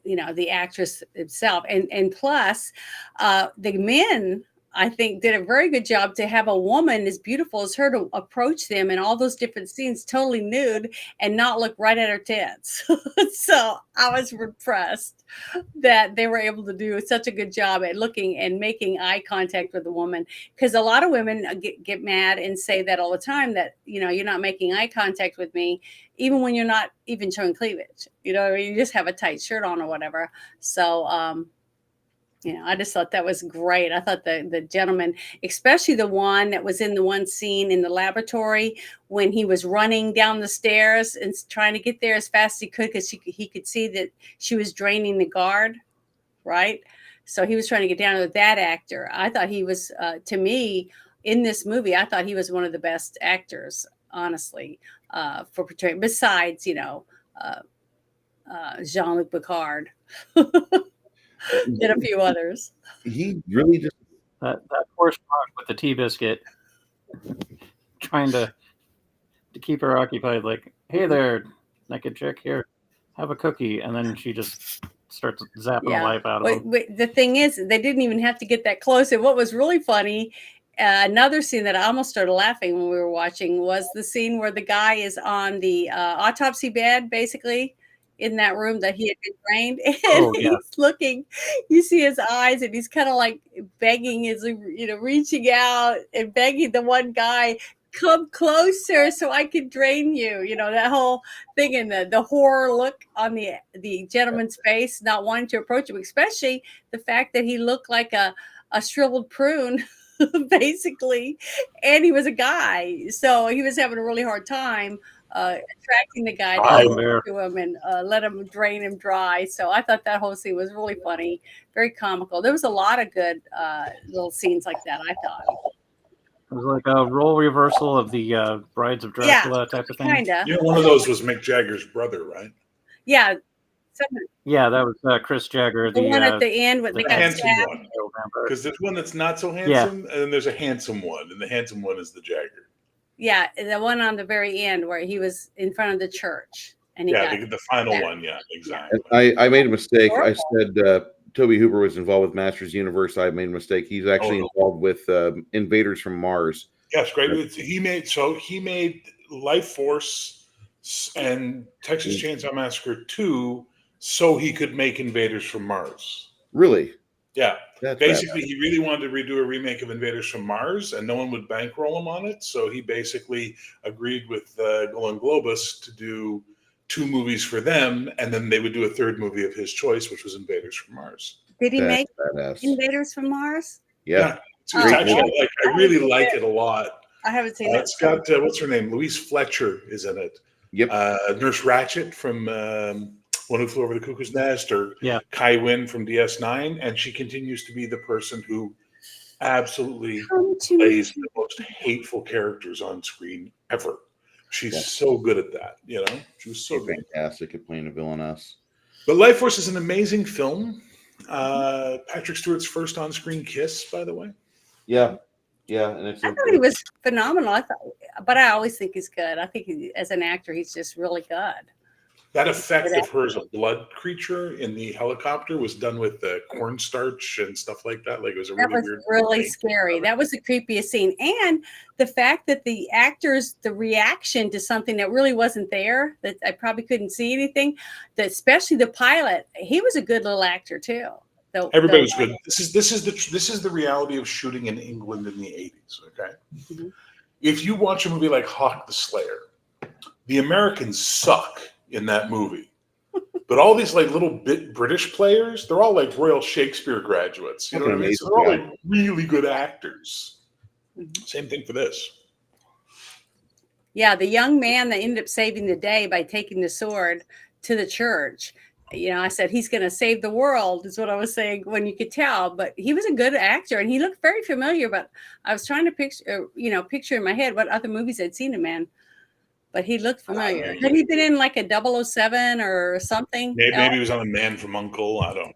the actress itself. And plus the men I think did a very good job to have a woman as beautiful as her to approach them in all those different scenes, totally nude, and not look right at her tits. So I was impressed that they were able to do such a good job at looking and making eye contact with a woman. Because a lot of women get mad and say that all the time, that, you're not making eye contact with me, even when you're not even showing cleavage. You know what I mean? You just have a tight shirt on or whatever. So, I just thought that was great. I thought the gentleman, especially the one that was in the one scene in the laboratory when he was running down the stairs and trying to get there as fast as he could, because he could see that she was draining the guard, right? So he was trying to get down with that actor. I thought he was, to me, in this movie, I thought he was one of the best actors, honestly, for portraying, besides, Jean-Luc Picard. And a few others. He really just that poor spot with the tea biscuit, trying to keep her occupied. Like, hey there, naked chick, here, have a cookie, and then she just starts zapping the life out of him. But the thing is, they didn't even have to get that close. And what was really funny, another scene that I almost started laughing when we were watching, was the scene where the guy is on the autopsy bed, basically, in that room that he had been drained, and he's looking, you see his eyes, and he's kind of like begging, reaching out and begging the one guy, come closer so I can drain you. That whole thing, and the horror look on the gentleman's face, not wanting to approach him, especially the fact that he looked like a shriveled prune, basically, and he was a guy, so he was having a really hard time attracting the guy to him and let him drain him dry. So I thought that whole scene was really funny, very comical. There was a lot of good little scenes like that, I thought. It was like a role reversal of the Brides of Dracula type of thing. Kinda. One of those was Mick Jagger's brother, right? Yeah. Yeah, that was Chris Jagger. The one at the end with the handsome one. Because there's one that's not so handsome, and then there's a handsome one, and the handsome one is the Jagger. Yeah, the one on the very end where he was in front of the church. And he the final one, exactly. I made a mistake. I said Toby Hooper was involved with Masters Universe. I made a mistake. He's actually involved with Invaders from Mars. Yes, great. He made Lifeforce and Texas Chainsaw Massacre 2 so he could make Invaders from Mars. Really? Yeah. Basically, he really wanted to redo a remake of Invaders from Mars, and no one would bankroll him on it. So he basically agreed with Golan Globus to do 2 movies for them, and then they would do a third movie of his choice, which was Invaders from Mars. Did he make Invaders from Mars? Yeah. It's actually, I really like it a lot. I haven't seen it. It's got, what's her name? Louise Fletcher is in it. Yep. Nurse Ratched from One Who Flew Over the Cuckoo's Nest, or Kai Wynn from DS9, and she continues to be the person who absolutely plays the most hateful characters on screen ever. She's so good at that, She was so fantastic at playing a villainess. But Lifeforce is an amazing film. Patrick Stewart's first on-screen kiss, by the way. Yeah, and I thought he was phenomenal. But I always think he's good. I think as an actor, he's just really good. That effect of her as a blood creature in the helicopter was done with cornstarch and stuff like that. Like, it was really scary. That was the creepiest scene. And the fact that the actors, the reaction to something that really wasn't there, that I probably couldn't see anything, that especially the pilot, he was a good little actor too. Everybody was good. This is the reality of shooting in England in the 80s. Okay. Mm-hmm. If you watch a movie like Hawk the Slayer, the Americans suck in that movie, but all these like little British players, they're all like Royal Shakespeare graduates. You know what I mean? So they're all like really good actors. Mm-hmm. Same thing for this. Yeah, the young man that ended up saving the day by taking the sword to the church. I said he's going to save the world, is what I was saying when you could tell. But he was a good actor, and he looked very familiar. But I was trying to picture in my head what other movies I'd seen him in. But he looked familiar. Had he been in like a 007 or something? Maybe he was on The Man from U.N.C.L.E.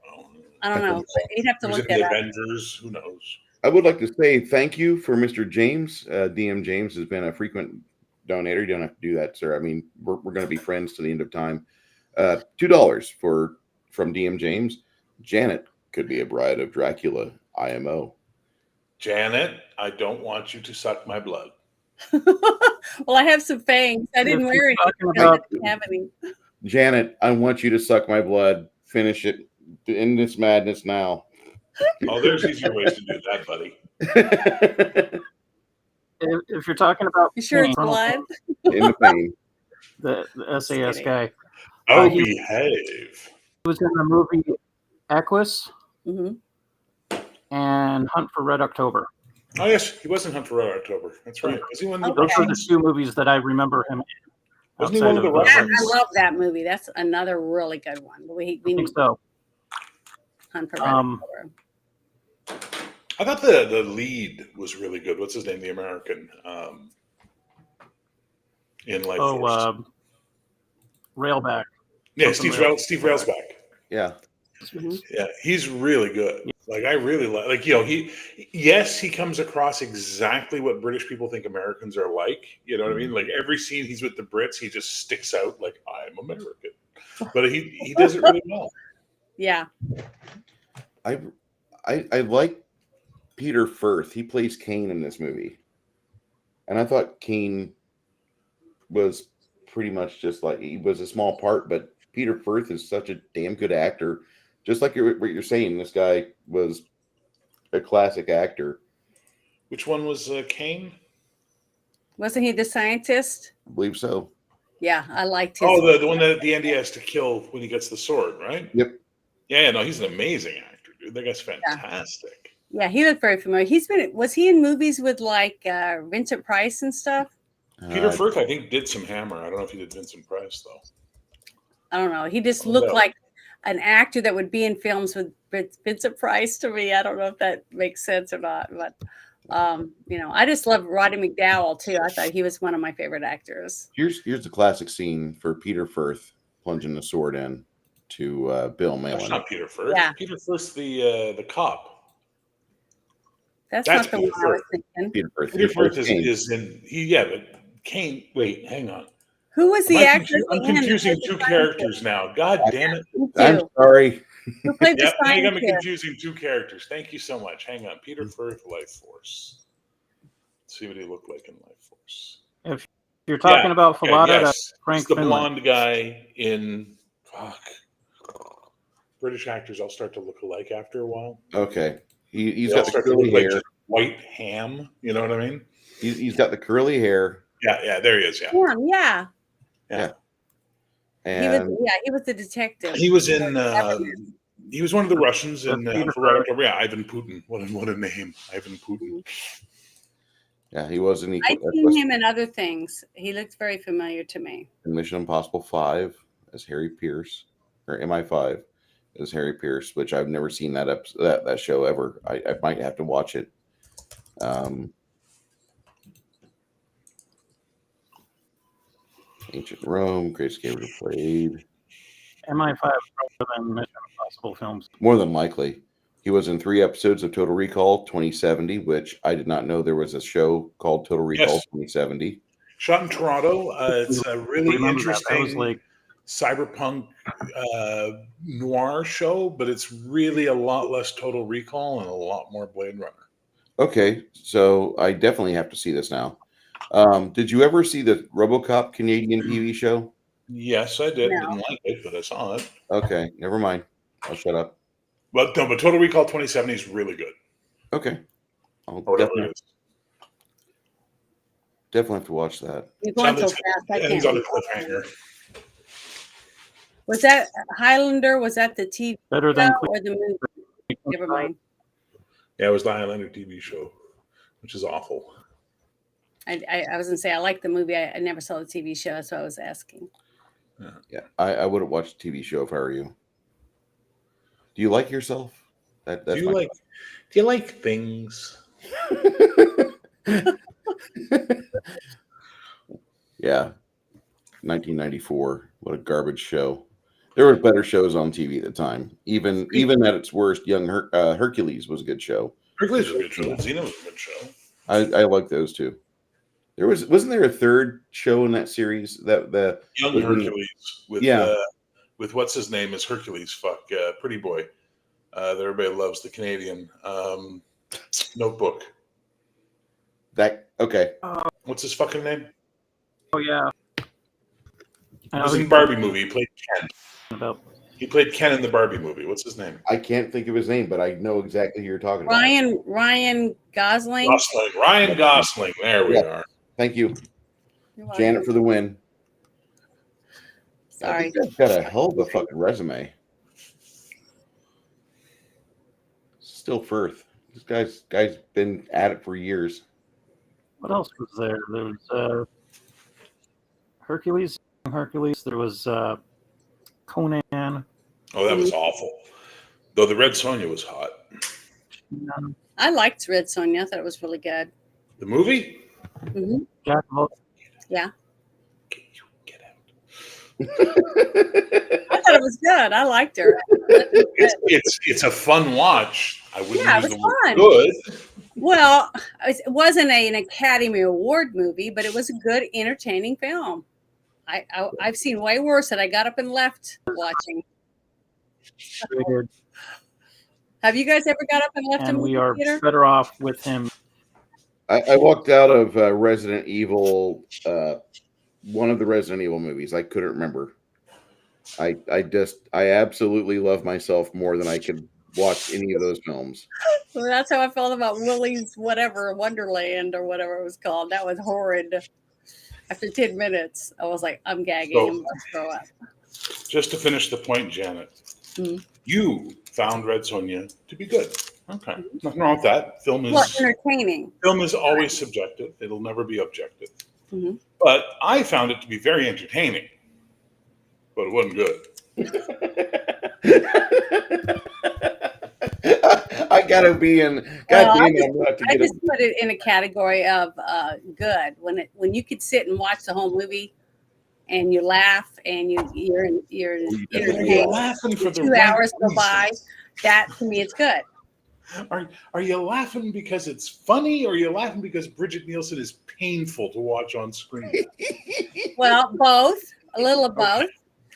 I don't know. But you'd have to look at the Avengers. Who knows? I would like to say thank you for Mr. James. DM James has been a frequent donator. You don't have to do that, sir. I mean, we're going to be friends to the end of time. $2 from DM James. Janet could be a bride of Dracula. IMO. Janet, I don't want you to suck my blood. Well, I have some fangs. I didn't If wear you're any talking because I about- didn't have any. Janet, I want you to suck my blood. Finish it. End this madness now. Oh, there's easier ways to do that, buddy. If you're talking about You sure it's Ronald blood? In the pain. the SAS kidding. guy, Oh, he- behave. he was in the movie Equus Hmm. and Hunt for Red October. Oh, yes, he was in Hunt for Red October. That's right. Was he one of the Those are the Russians? two movies that I remember him in. Wasn't he outside one of the of, Yeah, Russians? I love that movie. That's another really good one. We I think so. Hunt for Red October. I thought the lead was really good. What's his name? The American in Lifeforce. Railback. Yeah, something Steve Railsback. Yeah. Mhm. Yeah, he's really good. Like I really like he comes across exactly what British people think Americans are like. You know what I mean? Like every scene he's with the Brits, he just sticks out like I'm American. But he does it really well. Yeah. I like Peter Firth. He plays Kane in this movie. And I thought Kane was pretty much just like he was a small part, but Peter Firth is such a damn good actor. Just like what you're saying, this guy was a classic actor. Which one was Kane? Wasn't he the scientist? I believe so. Yeah, I liked his. Oh, the one that at the end he has to kill when he gets the sword, right? Yep. Yeah, no, he's an amazing actor, dude. That guy's fantastic. Yeah, he looked very familiar. Was he in movies with like Vincent Price and stuff? Peter Firth, I think, did some Hammer. I don't know if he did Vincent Price though. I don't know. He just looked like an actor that would be in films with Vincent Price to me. I don't know if that makes sense or not, but I just love Roddy McDowall too. I thought he was one of my favorite actors. Here's the classic scene for Peter Firth plunging the sword in to Bill That's Malin. not Peter Firth. Yeah. Peter Firth, the cop. That's That's not the Peter one I was Firth. thinking. Peter Firth. Peter He Firth plays is Kane. but Kane. Wait, hang on. Who was the actor? I'm confusing two characters now. God damn it. Me I'm too. sorry. Who played the Yep, I think I'm scientist? confusing two characters. Thank you so much. Hang on. Peter Firth, Lifeforce. Let's see what he looked like in Lifeforce. If you're talking about Fallout, yes. Frank It's the Finlay. blonde guy in British actors all start to look alike after a while. Okay. He's They all got the start to curly look like hair. just white ham. You know what I mean? He's got the curly hair. Yeah, there he is. Yeah. Yeah. And He was the detective. He was in. He was one of the Russians in Peter for Red October. Yeah, Ivan Putin. What a name, Ivan Putin. yeah, he was in I've seen him in other things. He looks very familiar to me. Mission Impossible 5 as Harry Pierce, or MI5 as Harry Pierce, which I've never seen that show ever. I might have to watch it. Ancient Rome, Great Escape played. MI5 rather than Mission Impossible films. More than likely. He was in 3 episodes of Total Recall 2070, which I did not know there was a show called Total Recall 2070. Shot in Toronto. It's a really Remember interesting that was like cyberpunk noir show, but it's really a lot less Total Recall and a lot more Blade Runner. Okay, so I definitely have to see this now. Did you ever see the RoboCop Canadian TV show? Yes, I did. No. Didn't like it, but I saw it. Okay, never mind. I'll shut up. But Total Recall 2070 is really good. Okay. I'll Or whatever it is. definitely have to watch that. You're going so Sounds fast. I It can't. ends on a read. cliffhanger. Was that Highlander? Was that the TV better show than or the movie? Never mind. Yeah, it was the Highlander TV show, which is awful. I was gonna say I like the movie. I never saw the TV show. That's what I was asking. Yeah, I wouldn't watch a TV show if I were you. Do you like yourself? That's Do you like things? Yeah. 1994. What a garbage show. There were better shows on TV at the time. Even at its worst, Young Hercules was a good show. Hercules was a good show. Xena was a good show. I like those two. Wasn't there a third show in that series that the Young Hercules with what's his name is Hercules. Pretty boy. That everybody loves, the Canadian. Notebook. That okay. What's his fucking name? Oh yeah. He was in the Barbie movie. He played Ken. About. He played Ken in the Barbie movie. What's his name? I can't think of his name, but I know exactly who you're talking about. Ryan Gosling. Ryan Gosling. There we are. Thank you, You're welcome. Janet, for the win. I Sorry. think that's got a hell of a fucking resume. Still Firth. This guy's been at it for years. What else was there? There was Hercules. There was Conan. Oh, that was awful. Though the Red Sonja was hot. I liked Red Sonja. I thought it was really good. The movie? Mm-hmm. Yeah. Get out. I thought it was good. I liked her. It's a fun watch. I wouldn't use the word good. Well, it wasn't an Academy Award movie, but it was a good, entertaining film. I've seen way worse that I got up and left watching. Have you guys ever got up and left? And we are better off with him. I walked out of Resident Evil, one of the Resident Evil movies. I couldn't remember. I absolutely love myself more than I could watch any of those films. Well, that's how I felt about Willy's whatever Wonderland or whatever it was called. That was horrid. After 10 minutes, I was like, I'm gagging. I'm going to throw up. Just to finish the point, Janet, you found Red Sonja to be good. Okay. Nothing wrong with that. Film is entertaining. Film is always subjective. It'll never be objective. Mm-hmm. But I found it to be very entertaining. But it wasn't good. I gotta be in. I just put it in a category of good. When you could sit and watch the whole movie, and you laugh, and you're laughing for 2 hours go by. That to me, it's good. Are you laughing because it's funny, or are you laughing because Bridget Nielsen is painful to watch on screen? Well, both. A little of both.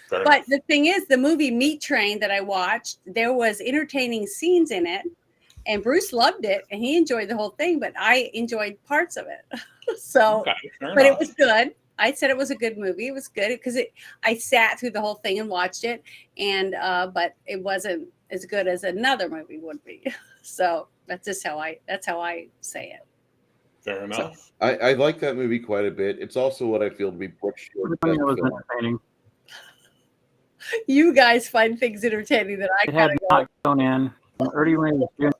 Fair but enough. The thing is, the movie Meat Train that I watched, there was entertaining scenes in it, and Bruce loved it, and he enjoyed the whole thing, but I enjoyed parts of it. So, but it was good. I said it was a good movie. It was good because I sat through the whole thing and watched it, and but it wasn't as good as another movie would be. So that's how I say it. Fair enough. So, I like that movie quite a bit. It's also what I feel to be pushed short. You guys find things entertaining that I kind of not gone in. Ernie Raines Jr.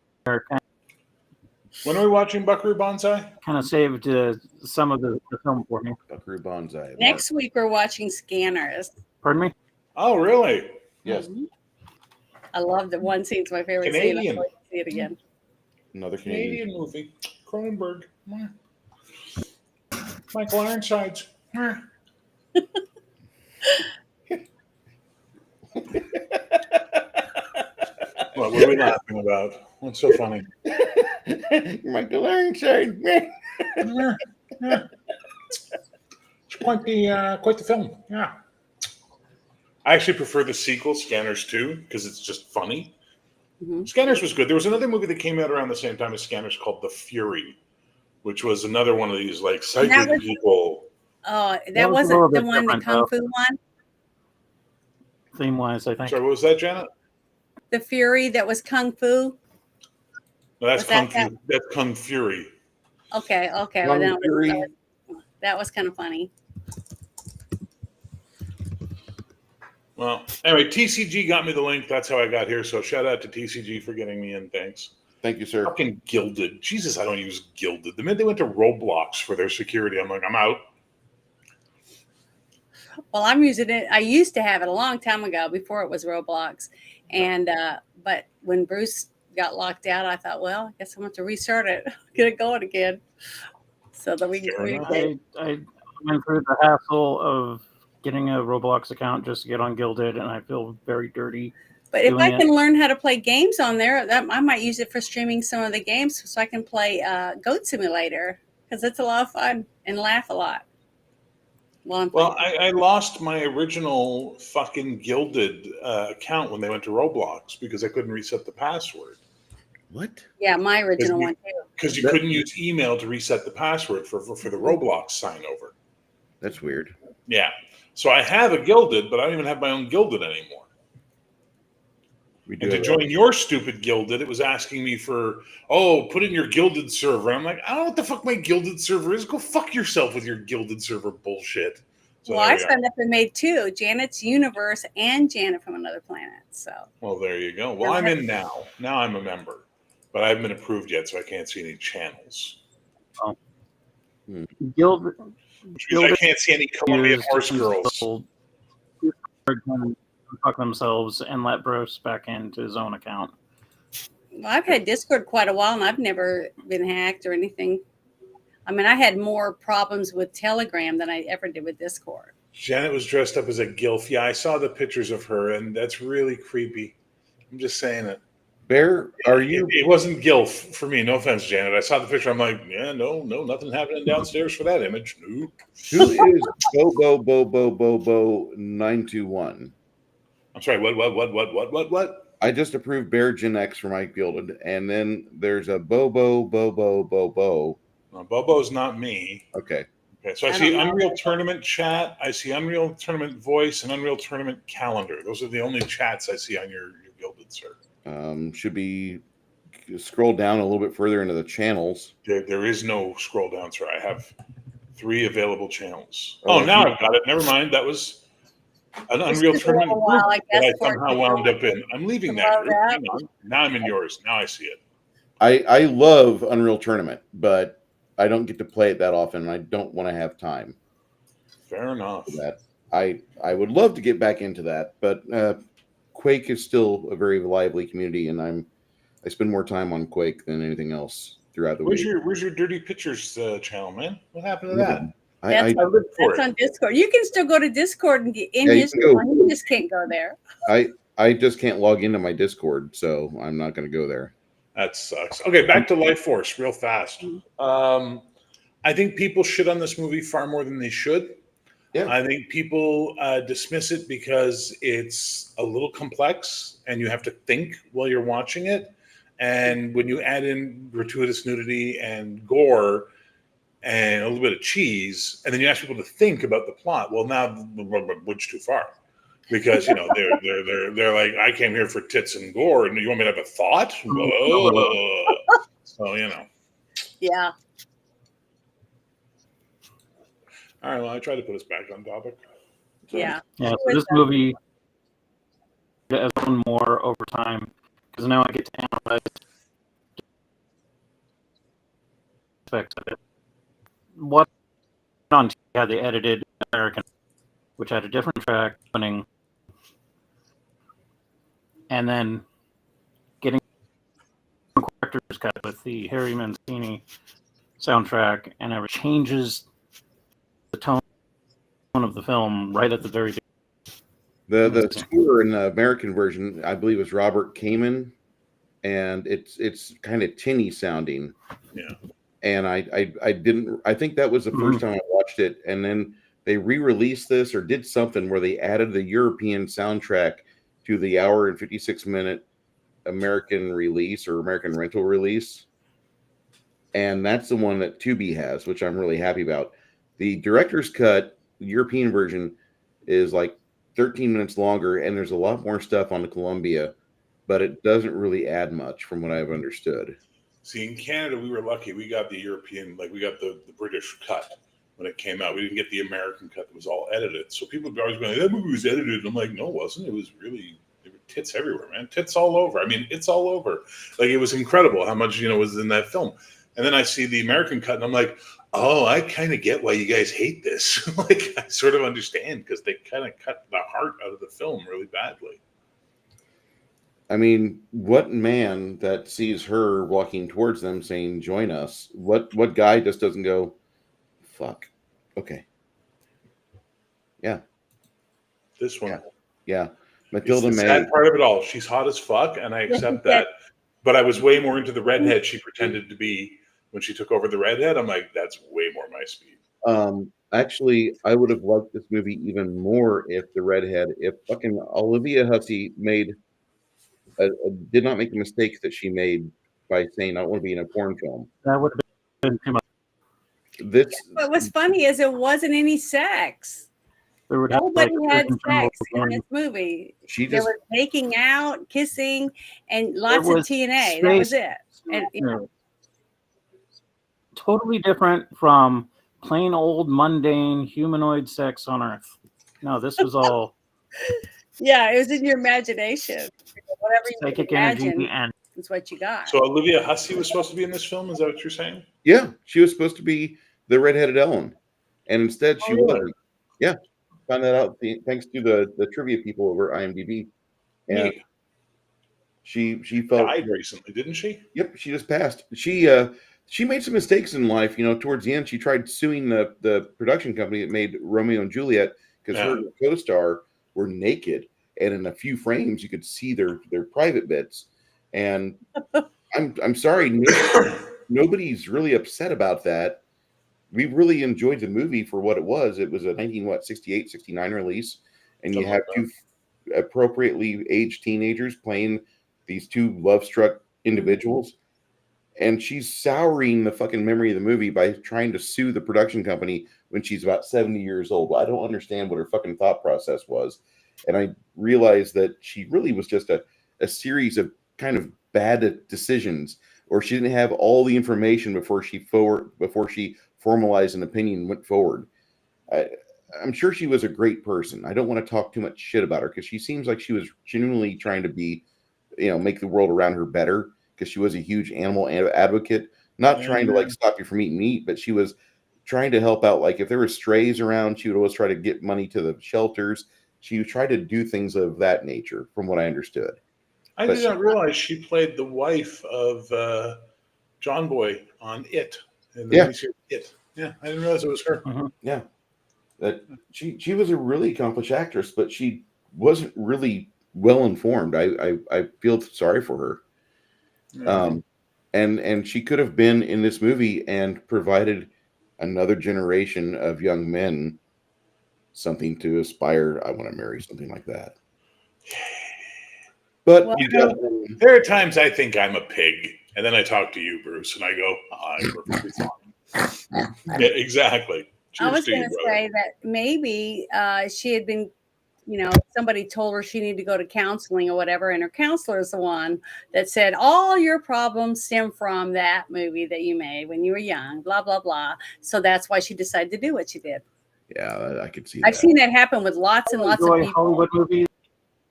When are we watching Buckaroo Banzai? Kind of saved some of the film for me. Buckaroo Banzai. Next week we're watching Scanners. Pardon me? Oh, really? Yes. Mm-hmm. I love the one scene's my favorite Canadian. scene. I'd like to see it again. Another Canadian movie. Cronenberg. Michael Ironsides. What are we laughing about? What's so funny? Michael Ironside. Yeah. It's quite the film. Yeah. I actually prefer the sequel, Scanners 2, because it's just funny. Mm-hmm. Scanners was good. There was another movie that came out around the same time as Scanners called The Fury, which was another one of these like psychic people. Oh, that wasn't the one, the Kung Fu one? Theme-wise, I think. Sorry, what was that, Janet? The Fury that was Kung Fu? No, that's Kung Fu. That's Kung Fury. Okay. Kung Fury. That was kind of funny. Well, anyway, TCG got me the link. That's how I got here. So shout out to TCG for getting me in. Thanks. Thank you, sir. Fucking Gilded. Jesus, I don't use Gilded. The minute they went to Roblox for their security, I'm like, I'm out. Well, I'm using it. I used to have it a long time ago before it was Roblox. And, but when Bruce got locked out, I thought, well, I guess I'm going to restart it, get it going again. So that we can communicate. I went through the hassle of getting a Roblox account just to get on Gilded, and I feel very dirty. But if I can learn how to play games on there, I might use it for streaming some of the games so I can play Goat Simulator because it's a lot of fun and laugh a lot. Well, I lost my original fucking Gilded account when they went to Roblox because I couldn't reset the password. What? Yeah, my original one too. Because you That- couldn't use email to reset the password for the Roblox sign over. That's weird. Yeah. So I have a Gilded, but I don't even have my own Gilded anymore. We do And to have join your stupid Gilded, it was asking me for, put in your Gilded server. I'm like, I don't know what the fuck my Gilded server is. Go fuck yourself with your Gilded server bullshit. So Well, I signed up and made two: Janet's Universe and Janet from Another Planet. So. Well, there you go. Well, I'm in now. Now I'm a member, but I haven't been approved yet, so I can't see any channels. Guild, Which means I can't see any Colombian horse girls. Fuck themselves and let Bruce back into his own account. Well, I've had Discord quite a while, and I've never been hacked or anything. I mean, I had more problems with Telegram than I ever did with Discord. Janet was dressed up as a gilf. Yeah, I saw the pictures of her, and that's really creepy. I'm just saying it. Bear, are you? It wasn't gilf for me. No offense, Janet. I saw the picture. I'm like, yeah, no, nothing happening downstairs for that image. Nope. Who is Bobo 921? I'm sorry. What? I just approved Bear Gen X for Mike Gilded, and then there's a Bobo. No, Bobo's not me. Okay. Okay, so I see Unreal Tournament chat. I see Unreal Tournament voice and Unreal Tournament calendar. Those are the only chats I see on your Gilded, sir. Should be scroll down a little bit further into the channels. There is no scroll down, sir. I have 3 available channels. Oh, now I've got it. Never mind. That was an Unreal Tournament group that I somehow wound up in. I'm leaving that group. Hang on. Now I'm in yours. Now I see it. I love Unreal Tournament, but I don't get to play it that often, and I don't want to have time. Fair enough. For that. I would love to get back into that, but Quake is still a very lively community, and I spend more time on Quake than anything else throughout the week. Where's your Dirty Pictures channel, man? What happened to that? I live for That's it. on Discord. You can still go to Discord and get in Yeah, you his can go. one. You just can't go there. I just can't log into my Discord, so I'm not going to go there. That sucks. Okay, back to Lifeforce real fast. I think people shit on this movie far more than they should. Yeah. I think people dismiss it because it's a little complex and you have to think while you're watching it. And when you add in gratuitous nudity and gore and a little bit of cheese, and then you ask people to think about the plot, well, now which too far? Because they're like, I came here for tits and gore, and you want me to have a thought? Whoa. So Yeah. All right, well, I tried to put us back on topic. Yeah. Yeah, so this movie has grown more over time because now I get to analyze aspects of it. What on TV had the edited American, which had a different track opening, and then getting director's cut with the Harry Mancini soundtrack, and it changes the tone of the film right at the very beginning. The score in the American version, I believe, is Robert Kamen, and it's kind of tinny sounding. Yeah. And I think that was the first time I watched it, and then they re-released this or did something where they added the European soundtrack to the hour and 56-minute American release or American rental release. And that's the one that Tubi has, which I'm really happy about. The director's cut, the European version, is like 13 minutes longer, and there's a lot more stuff on the Columbia, but it doesn't really add much from what I've understood. See, in Canada, we were lucky. We got the European, we got the British cut when it came out. We didn't get the American cut that was all edited. So people would always be like, that movie was edited. I'm like, no, it wasn't. It was really, there were tits everywhere, man. Tits all over. I mean, it's all over. Like, it was incredible how much, was in that film. And then I see the American cut, and I'm like, oh, I kind of get why you guys hate this. I sort of understand, because they kind of cut the heart out of the film really badly. I mean, what man that sees her walking towards them saying, join us, what guy just doesn't go, fuck, okay. Yeah. This one. Yeah. Mathilda It's the May. sad part of it all. She's hot as fuck, and I accept that. But I was way more into the redhead she pretended to be when she took over the redhead. I'm like, that's way more my speed. Actually, I would have liked this movie even more if fucking Olivia Hussey did not make the mistakes that she made by saying I don't want to be in a porn film. That would have been too much. This What was funny is it wasn't any sex. There would have Nobody like, had Surgeon General sex in warning. this movie. she There just was making out, kissing, and lots There of was TNA. That was space- it. And Totally different from plain old mundane humanoid sex on Earth. No, this was all yeah, it was in your imagination. Whatever you could psychic energy imagine and is what you got. So Olivia Hussey was supposed to be in this film. Is that what you're saying? yeah, she was supposed to be the redheaded Ellen, and instead she Oh, really? wasn't. Yeah, found that out thanks to the trivia people over IMDb, and Neat. she felt Died recently, didn't she? Yep, she just passed. She made some mistakes in life. You know, towards the end, she tried suing the production company that made Romeo and Juliet because her co-star were naked, and in a few frames you could see their private bits. And I'm sorry, nobody's really upset about that. We really enjoyed the movie for what it was. It was a 68, 69 release, and you Something have like two appropriately aged teenagers playing these two love-struck individuals. And she's souring the fucking memory of the movie by trying to sue the production company when she's about 70 years old. I don't understand what her fucking thought process was. And I realized that she really was just a series of kind of bad decisions, or she didn't have all the information before she formalized an opinion and went forward. I'm sure she was a great person. I don't want to talk too much shit about her because she seems like she was genuinely trying to be, make the world around her better, because she was a huge animal advocate, not trying to like stop you from eating meat, but she was trying to help out. Like if there were strays around, she would always try to get money to the shelters. She would try to do things of that nature, from what I understood. I did not realize she played the wife of John Boy on It. In the miniseries It. Yeah, I didn't realize it was her. Yeah, that she was a really accomplished actress, but she wasn't really well informed. I feel sorry for her. And she could have been in this movie and provided another generation of young men something to aspire. I want to marry, something like that. But there are times I think I'm a pig, and then I talk to you, Bruce, and I go, "I'm perfectly fine." Yeah, exactly. I was going to say that maybe she had been, somebody told her she needed to go to counseling or whatever, and her counselor is the one that said all your problems stem from that movie that you made when you were young, blah blah blah. So that's why she decided to do what she did. Yeah, I could see. I've seen that happen with lots and lots of people. Hollywood movies.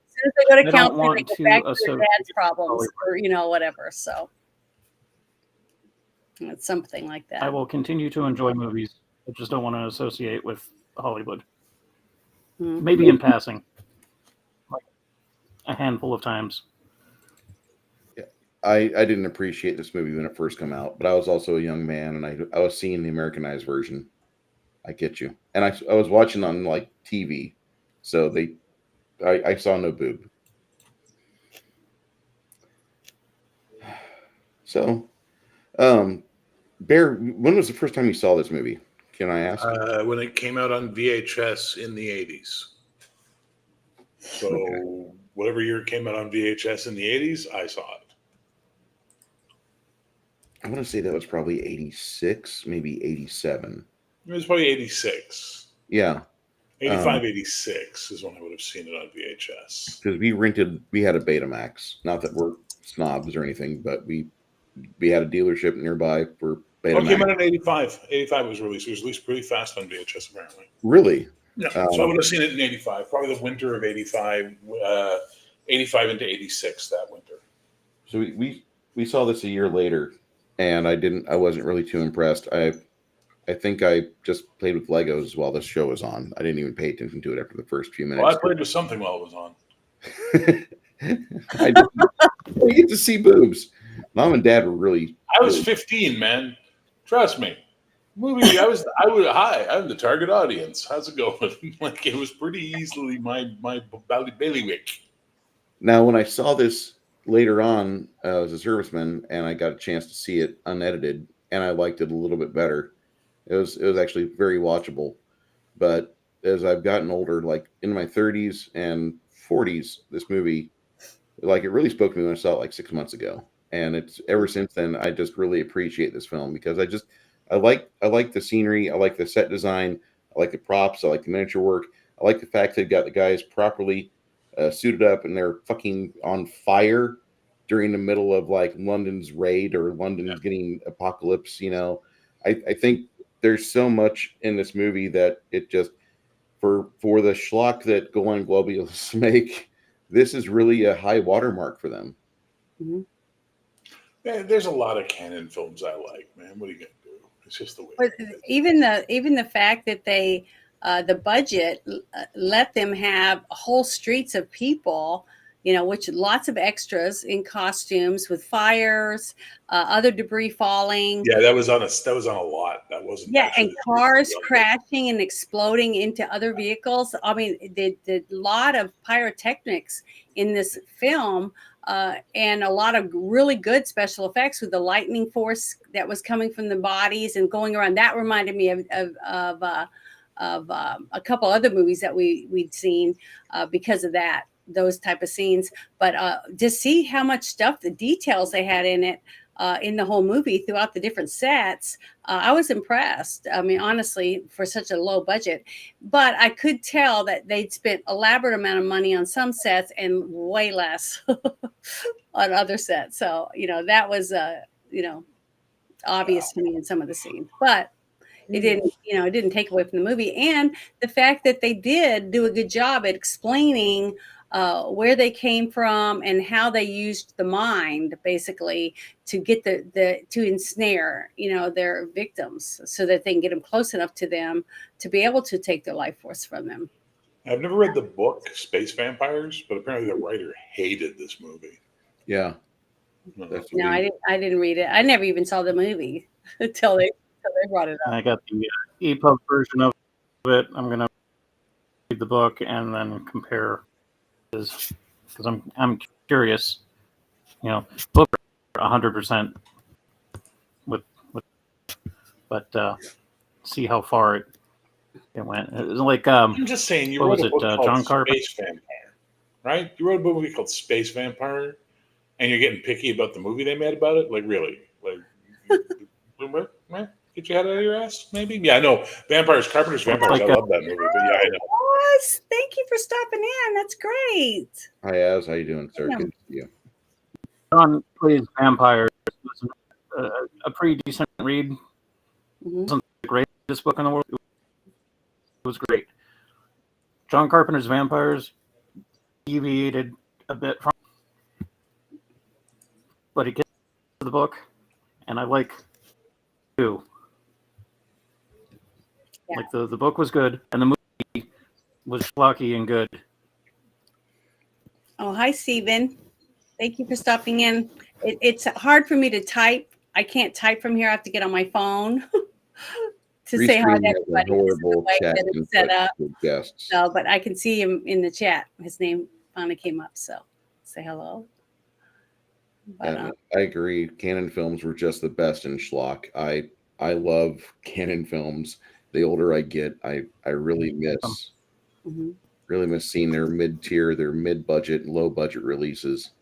As soon as they go to counseling, they go back to their dad's problems, Hollywood. or whatever. So it's something like that. I will continue to enjoy movies. I just don't want to associate with Hollywood. Maybe in passing, like a handful of times. Yeah, I didn't appreciate this movie when it first came out, but I was also a young man, and I was seeing the Americanized version. I get you, and I was watching on like TV, so I saw no boob. So, Bear, when was the first time you saw this movie? Can I ask? When it came out on VHS in the 80s. So whatever year it came out on VHS in the 80s, I saw it. I want to say that was probably 86, maybe 87. It was probably 86. Yeah. 85, 86 is when I would have seen it on VHS. Because we had a Betamax. Not that we're snobs or anything, but we had a dealership nearby for Betamax. It came out in 85. 85 was released. It was released pretty fast on VHS, apparently. Really? Yeah. So I would have seen it in 85, probably the winter of 85, 85 into 86 that winter. So we saw this a year later, and I wasn't really too impressed. I think I just played with Legos while this show was on. I didn't even pay attention to it after the first few minutes. Well, I played with something while it was on. I get to see boobs. Mom and Dad were really. I was 15, man. Trust me. Movie. I'm the target audience. How's it going? Like it was pretty easily my bailiwick. Now, when I saw this later on as a serviceman, and I got a chance to see it unedited, and I liked it a little bit better. It was actually very watchable. But as I've gotten older, like in my 30s and 40s, this movie, like it really spoke to me when I saw it like 6 months ago. and it's ever since then I just really appreciate this film because I like the scenery, I like the set design, I like the props, I like the miniature work, I like the fact they've got the guys properly suited up and they're fucking on fire during the middle of like London's raid or London's getting apocalypse. I think there's so much in this movie that it just for the schlock that Golden Globules make, this is really a high watermark for them. Mhm. There's a lot of canon films I like, man. What are you gonna do? It's just the way. But even the fact that they the budget let them have whole streets of people, which lots of extras in costumes with fires, other debris falling. Yeah, that was on a lot. That wasn't. Yeah, and actually cars crashing and exploding into other vehicles. I mean, the lot of pyrotechnics in this film, and a lot of really good special effects with the lightning force that was coming from the bodies and going around. That reminded me of a couple other movies that we'd seen because of those type of scenes. But to see how much stuff, the details they had in it. In the whole movie throughout the different sets, I was impressed. I mean, honestly, for such a low budget, but I could tell that they'd spent elaborate amount of money on some sets and way less on other sets. So, that was, obvious to me in some of the scenes, but it didn't take away from the movie. And the fact that they did do a good job at explaining where they came from and how they used the mind basically to get to ensnare, their victims so that they can get them close enough to them to be able to take their life force from them. I've never read the book Space Vampires, but apparently the writer hated this movie. Yeah. No, I didn't read it. I never even saw the movie until they brought it up. I got the EPUB version of it. I'm gonna read the book and then compare because I'm curious. Book 100% with but see how far it went. It was like I'm just saying, you what wrote was a it? book called John Carpenter, Space Vampire, right? You wrote a movie called Space Vampire, and you're getting picky about the movie they made about it. Like really, what? Get your head out of your ass, maybe? Yeah, I know. Carpenter's Vampires. Like, I love that movie, but yeah, I know. Yes, thank you for stopping in. That's great. Hi, Az. How you doing, sir? Yeah. Good to see you. John plays vampires. It was a pretty decent read. Mhm. It wasn't the greatest book in the world. It was great. John Carpenter's Vampires deviated a bit from, but it gets to the book, and I like too. Yeah. Like the book was good, and the movie was schlocky and good. Oh, hi, Stephen. Thank you for stopping in. It's hard for me to type. I can't type from here. I have to get on my phone to say hi to Restream has a everybody. This is the horrible way chat that it's input set up. with guests. So, but I can see him in the chat. His name finally came up. So say hello. But, And I agree. Canon films were just the best in schlock. I love canon films. The older I get, I really miss mhm. really miss seeing their mid-tier, their mid-budget, low-budget releases.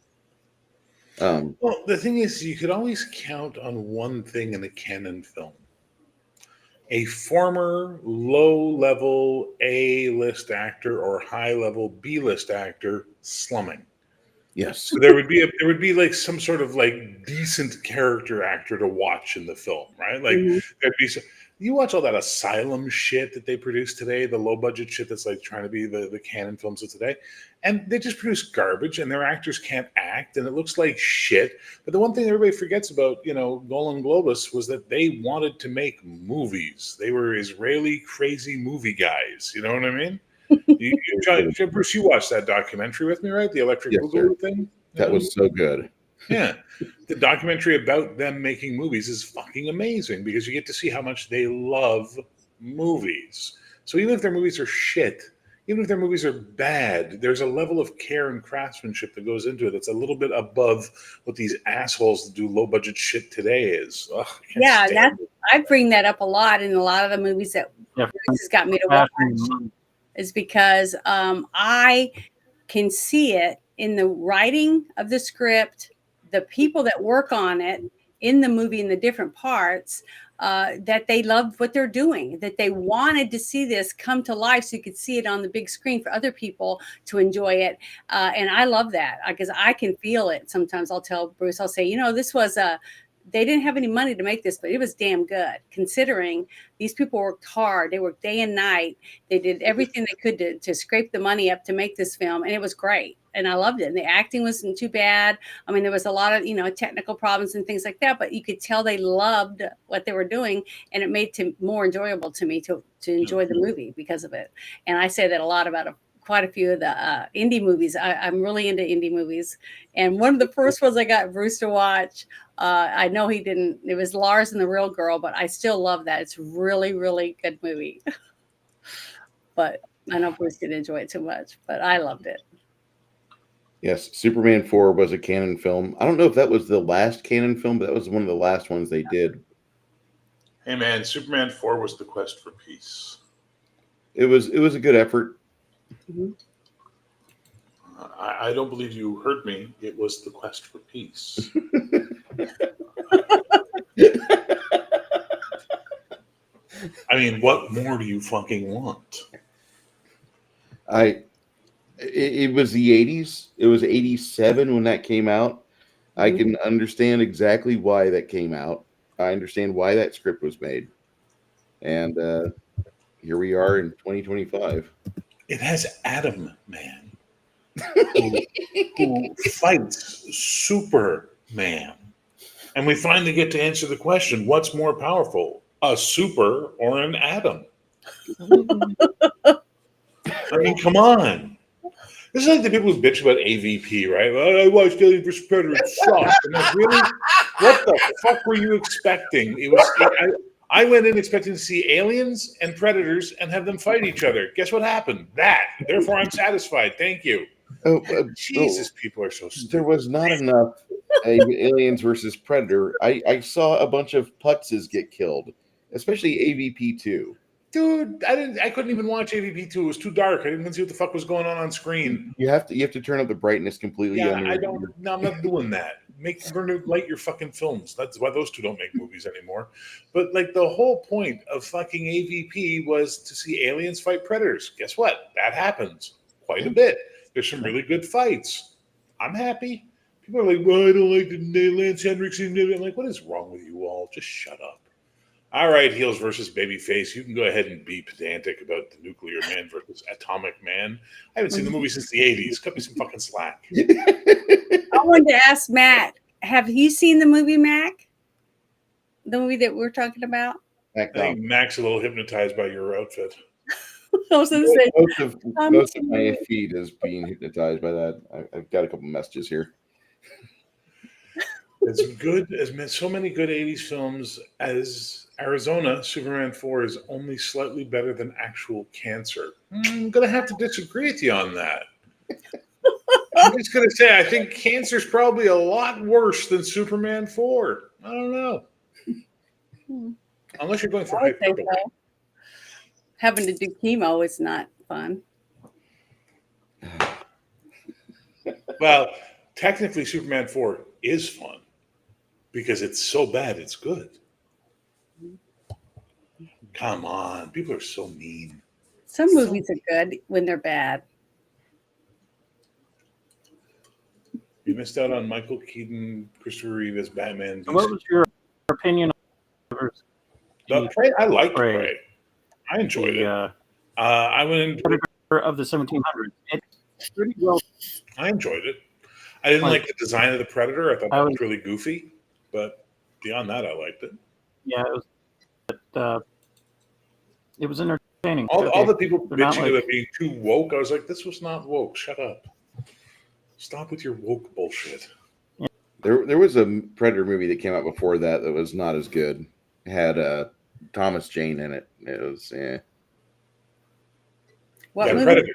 Well, the thing is, you could always count on one thing in a canon film: a former low-level A-list actor or high-level B-list actor slumming. Yes. So there would be like some sort of like decent character actor to watch in the film, right? Like Mhm. there'd be some, you watch all that asylum shit that they produce today, the low budget shit that's like trying to be the canon films of today, and they just produce garbage, and their actors can't act, and it looks like shit. But the one thing everybody forgets about, Golden Globus was that they wanted to make movies. They were Israeli crazy movie guys. You know what I mean? Bruce, you watched that documentary with me, right? The Electric Yes, sir. Boogaloo thing? That was so good. Yeah. The documentary about them making movies is fucking amazing because you get to see how much they love movies. So even if their movies are shit, even if their movies are bad, there's a level of care and craftsmanship that goes into it that's a little bit above what these assholes that do low budget shit today is. Ugh, Yeah, I bring that up a lot in a lot of the movies that Yeah, Bruce has got me to watch. Is because I can see it in the writing of the script, the people that work on it in the movie in the different parts, that they loved what they're doing, that they wanted to see this come to life so you could see it on the big screen for other people to enjoy it. And I love that because I can feel it. Sometimes I'll tell Bruce, I'll say, you know, this was they didn't have any money to make this, but it was damn good considering these people worked hard. They worked day and night. They did everything they could to scrape the money up to make this film. And it was great. And I loved it. And the acting wasn't too bad. I mean, there was a lot of, you know, technical problems and things like that, but you could tell they loved what they were doing. And it made it more enjoyable to me to enjoy the movie because of it. And I say that a lot about quite a few of the indie movies. I'm really into indie movies. And one of the first ones I got Bruce to watch, I know he didn't, it was Lars and the Real Girl, but I still love that. It's really, really good movie. But I know Bruce didn't enjoy it too much, but I loved it. Yes, Superman 4 was a canon film. I don't know if that was the last canon film, but that was one of the last ones they did. Hey man, Superman 4 was the quest for peace. It was a good effort. Mm-hmm. I don't believe you heard me. It was the quest for peace. I mean, what more do you fucking want? It was the 80s. It was 87 when that came out. I can understand exactly why that came out. I understand why that script was made. And here we are in 2025. It has Adam Man, who fights Superman. And we finally get to answer the question, what's more powerful, a super or an atom? I mean, come on. This is like the people who bitch about AVP, right? Well, I watched Alien vs. Predator. It sucked. I'm like, really? What the fuck were you expecting? I went in expecting to see aliens and predators and have them fight each other. Guess what happened? That. Therefore, I'm satisfied. Thank you. Jesus, people are so stupid. There was not enough aliens versus predator. I saw a bunch of putzes get killed, especially AVP 2. Dude, I couldn't even watch AVP 2. It was too dark. I didn't even see what the fuck was going on screen. You have to turn up the brightness completely. Yeah, I'm not doing that. Light your fucking films. That's why those two don't make movies anymore. But like the whole point of fucking AVP was to see aliens fight predators. Guess what? That happens quite a bit. There's some really good fights. I'm happy. People are like, well, I don't like the Lance Henriksen. I'm like, what is wrong with you all? Just shut up. All right, heels versus babyface. You can go ahead and be pedantic about the nuclear man versus atomic man. I haven't seen the movie since the 80s. Cut me some fucking slack. I wanted to ask Matt, have you seen the movie Mac? The movie that we're talking about? I think Mac's a little hypnotized by your outfit. I was going to say. Most of my feed is being hypnotized by that. I've got a couple messages here. As good as so many good 80s films as Arizona, Superman 4 is only slightly better than Actual Cancer. I'm going to have to disagree with you on that. I'm just going to say I think Cancer's probably a lot worse than Superman 4. I don't know. Unless you're going for hyperbole. So. Having to do chemo is not fun. Well, technically Superman 4 is fun. Because it's so bad, it's good. Come on. People are so mean. Some movies are good when they're bad. You missed out on Michael Keaton, Christopher Reeve as Batman. What was your opinion of The Prey? I liked Prey. I enjoyed it. I went in of the 1700s. It's pretty well. I enjoyed it. I didn't like the design of the Predator. I thought that was really goofy. But beyond that, I liked it. Yeah, it was entertaining. All the people bitching about being too woke, I was like, this was not woke. Shut up. Stop with your woke bullshit. Yeah. There was a Predator movie that came out before that was not as good. It had Thomas Jane in it. It was, What movie? Predator.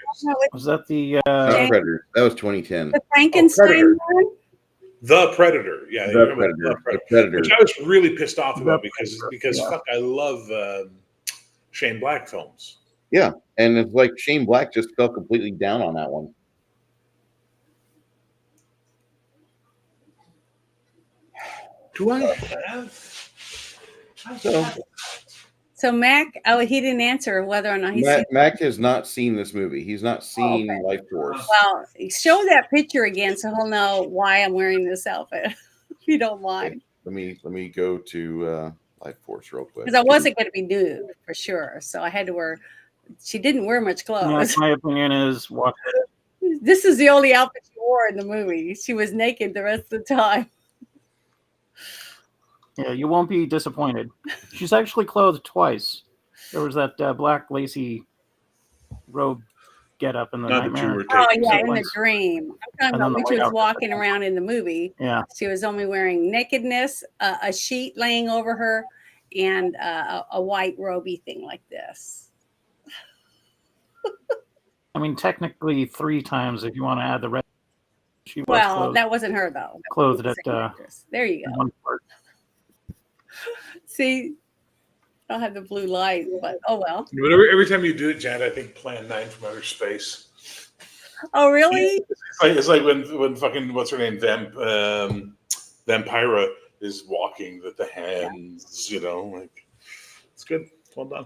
Was that the Predator? That was 2010. The Frankenstein one? The Predator, yeah, the Predator, which I was really pissed off about because fuck, I love Shane Black films. Yeah, and it's like Shane Black just fell completely down on that one. Do I have? So Mac, he didn't answer whether or not he's seen. Mac has not seen this movie. He's not seen Life Force. Well, show that picture again so he'll know why I'm wearing this outfit, if you don't mind. Okay. Let me go to Life Force real quick. Because I wasn't going to be nude for sure, so I had to wear. She didn't wear much clothes. Yeah, my opinion is watch it. This is the only outfit she wore in the movie. She was naked the rest of the time. Yeah, you won't be disappointed. She's actually clothed twice. There was that black lacy robe get up in the nightmare. Oh yeah, in the dream. I'm talking about when she was walking around in the movie. Yeah, she was only wearing nakedness, a sheet laying over her, and a white roby thing like this. I mean, technically 3 times if you want to add the rest. She was clothed. That wasn't her though. Clothed at there you go. One part. See, I don't have the blue light, but oh well. Every time you do it, Janet, I think Plan 9 from Outer Space. Oh really? It's like when fucking what's her name, Vampira is walking with the hands, like it's good. Well done.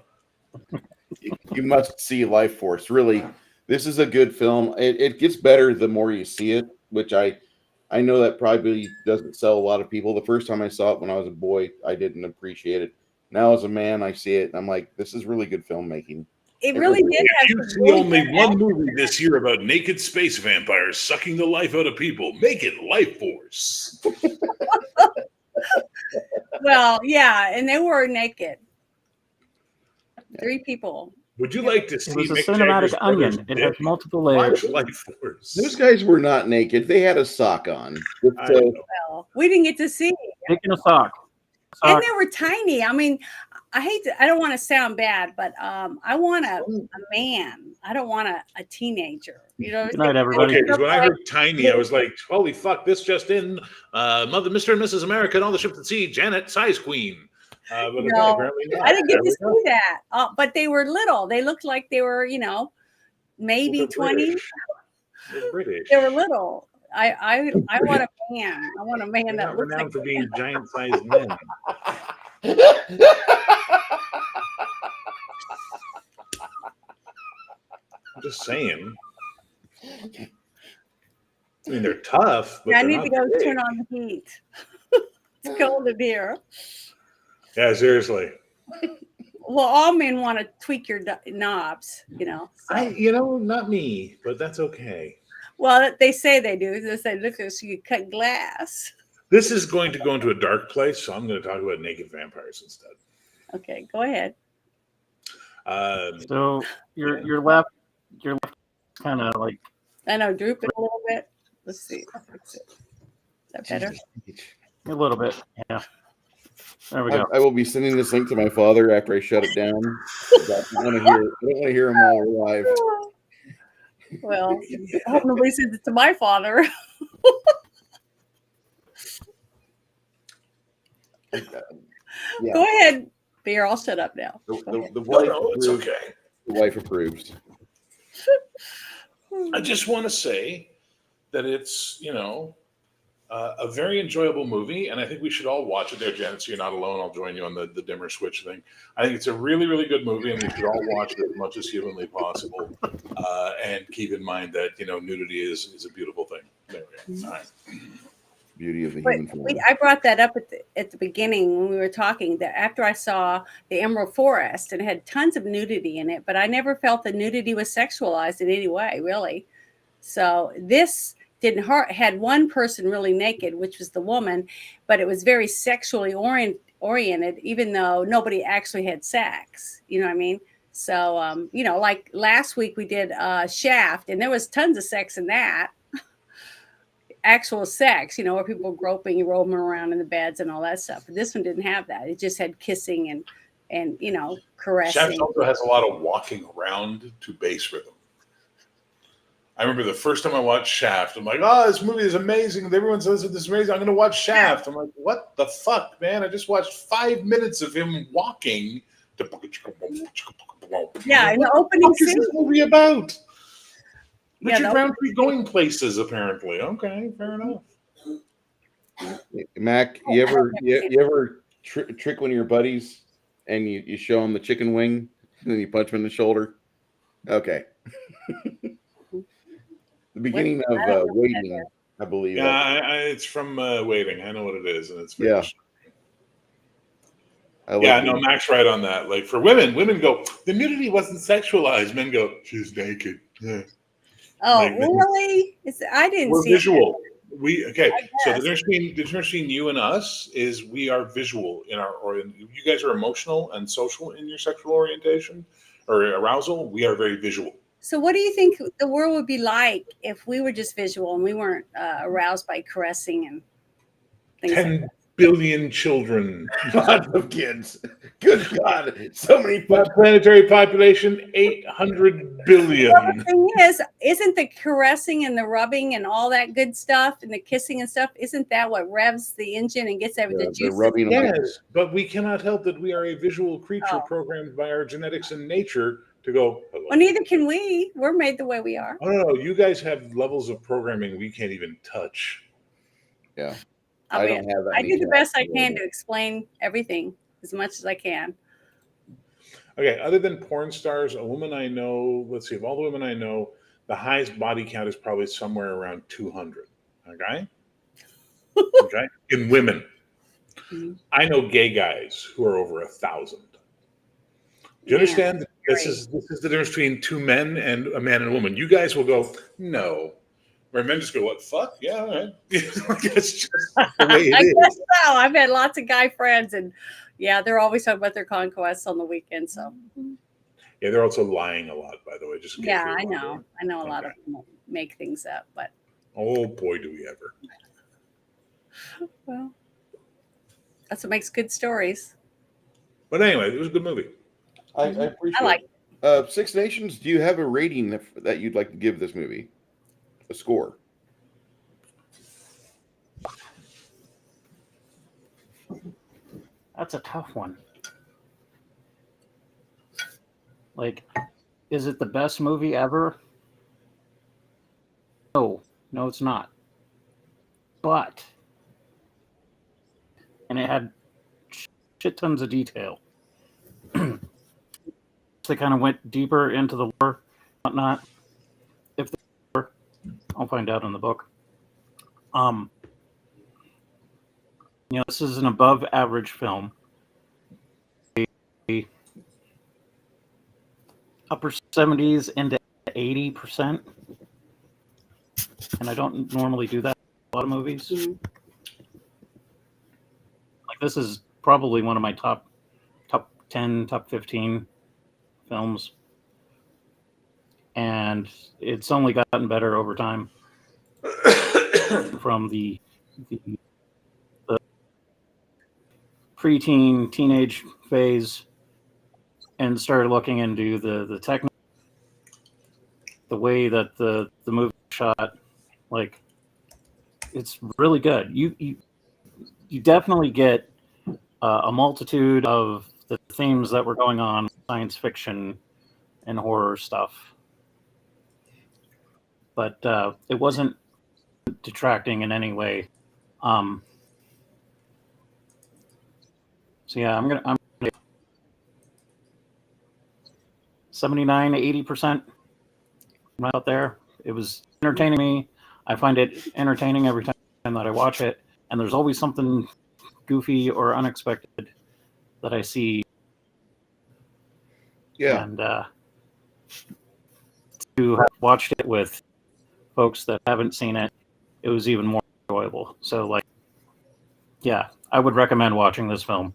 You must see Life Force. Really, this is a good film. It gets better the more you see it, which I know that probably doesn't sell a lot of people. The first time I saw it when I was a boy, I didn't appreciate it. Now as a man, I see it and I'm like, this is really good filmmaking. It really did. If you see only one movie this year about naked space vampires sucking the life out of people, make it Life Force. Well, yeah, and they were naked. 3 people. Would you like to see it was a cinematic onion? It has multiple layers. Life Force. Those guys were not naked. They had a sock on. Well, we didn't get to see it. Taking a sock. And they were tiny. I mean, I don't want to sound bad, but I want a man. I don't want a teenager. You know. Good night, everybody. Okay, because when I heard tiny, I was like, holy fuck, this just in. Mr. and Mrs. America and all the ships at sea, Janet, size queen. No, I didn't get to see that. But they were little. They looked like they were, maybe 20. They're British. They were little. I want a man. I want a man that looks like for being giant-sized men. I'm just saying. I mean, they're tough. But I need to go turn on the heat. It's cold in here. Yeah, seriously. Well, all men want to tweak your knobs, So. Not me, but that's okay. Well, they say they do. They say, look, so you cut glass. This is going to go into a dark place, so I'm going to talk about naked vampires instead. Okay, go ahead. So your left kind of like. I know, droop it a little bit. Let's see. Fix it. Is that better? A little bit, yeah. There we go. I will be sending this link to my father after I shut it down. I don't want to hear them all live. Well, I hope nobody sends it to my father. Yeah. Go ahead, Beer. I'll shut up now. The wife it's okay. The wife approves. I just want to say that it's, a very enjoyable movie, and I think we should all watch it there, Janet, so you're not alone. I'll join you on the dimmer switch thing. I think it's a really, really good movie, and we should all watch it as much as humanly possible. And keep in mind that, nudity is a beautiful thing. There we go. All right. Beauty of the human form. I brought that up at the beginning when we were talking, that after I saw the Emerald Forest, and it had tons of nudity in it, but I never felt the nudity was sexualized in any way, really. So this had one person really naked, which was the woman, but it was very sexually oriented, even though nobody actually had sex. You know what I mean? So, like last week we did Shaft, and there was tons of sex in that. Actual sex, where people were groping and roaming around in the beds and all that stuff. But this one didn't have that. It just had kissing and caressing. Shaft also has a lot of walking around to bass rhythm. I remember the first time I watched Shaft, I'm like, oh, this movie is amazing. Everyone says this is amazing. I'm going to watch Shaft. I'm like, what the fuck, man? I just watched 5 minutes of him walking. Yeah, in the opening scene. What is this movie about? Richard Yeah, Roundtree going places, apparently. Okay, fair enough. Mac, you ever trick one of your buddies and you show them the chicken wing and then you punch him in the shoulder? Okay. The beginning of Waiting, I believe. Yeah, it's from Waiting. I know what it is, and it's very no, Mac's right on that. Like for women go, the nudity wasn't sexualized. Men go, she's naked. Yeah. Oh, like, really? I didn't we're see visual. It. So the difference between you and us is we are visual in our you guys are emotional and social in your sexual orientation or arousal. We are very visual. So what do you think the world would be like if we were just visual and we weren't aroused by caressing and things 10 like that? billion children. Lots of kids. Good God. So many. Planetary population, 800 billion. Well, the thing is, isn't the caressing and the rubbing and all that good stuff and the kissing and stuff, isn't that what revs the engine and gets everything? The rubbing. Yes, but we cannot help that we are a visual creature programmed by our genetics and nature to go, hello. Well, neither can we. We're made the way we are. Oh, no. You guys have levels of programming we can't even touch. Yeah. I don't have that. I do the best I can to explain everything as much as I can. Okay, other than porn stars, a woman I know, let's see, of all the women I know, the highest body count is probably somewhere around 200. Okay? Okay? In women. Mm-hmm. I know gay guys who are over 1,000. Do you understand? This is the difference between two men and a man and a woman. You guys will go, no. Where men just go, what, fuck? Yeah, all right. It's just the way it is. I guess so. I've had lots of guy friends, and yeah, they're always talking about their conquests on the weekend. So yeah, they're also lying a lot, by the way. Just I know. I know a lot of them make things up, but oh boy, do we ever. Well, that's what makes good stories. But anyway, it was a good movie. I appreciate I like it. Six Nations, do you have a rating that you'd like to give this movie? A score? That's a tough one. Like, is it the best movie ever? No, it's not. But, and it had shit tons of detail. They kind of went deeper into the lore, whatnot. If they were, I'll find out in the book. This is an above average film. Upper 70s into 80%. And I don't normally do that in a lot of movies. Mm-hmm. Like, this is probably one of my top 10, top 15 films. And it's only gotten better over time. From the preteen, teenage phase, and started looking into the technical, the way that the movie shot. Like, it's really good. You definitely get a multitude of the themes that were going on, science fiction and horror stuff. But it wasn't detracting in any way. So yeah, I'm gonna 79 to 80% out there. It was entertaining me. I find it entertaining every time that I watch it, and there's always something goofy or unexpected that I see. Yeah. And to have watched it with folks that haven't seen it, it was even more enjoyable. So, like, yeah, I would recommend watching this film.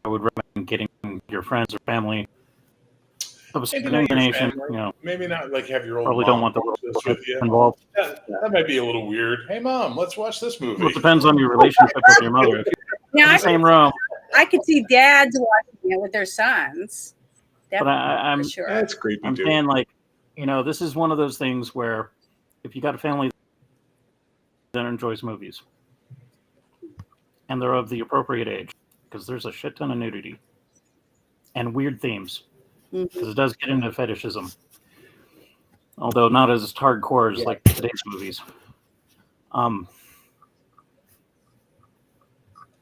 I would recommend getting your friends or family of a certain inclination. Maybe not like have your old probably mom don't want the with you involved. That might be a little weird. Hey, Mom, let's watch this movie. Well, it depends on your relationship with your mother. If you're in the same room. I could see dads watching it with their sons. But I'm sure. That's creepy. I'm saying, like, this is one of those things where if you got a family that enjoys movies and they're of the appropriate age, because there's a shit ton of nudity and weird themes, because it does get into fetishism, although not as hardcore as like today's movies.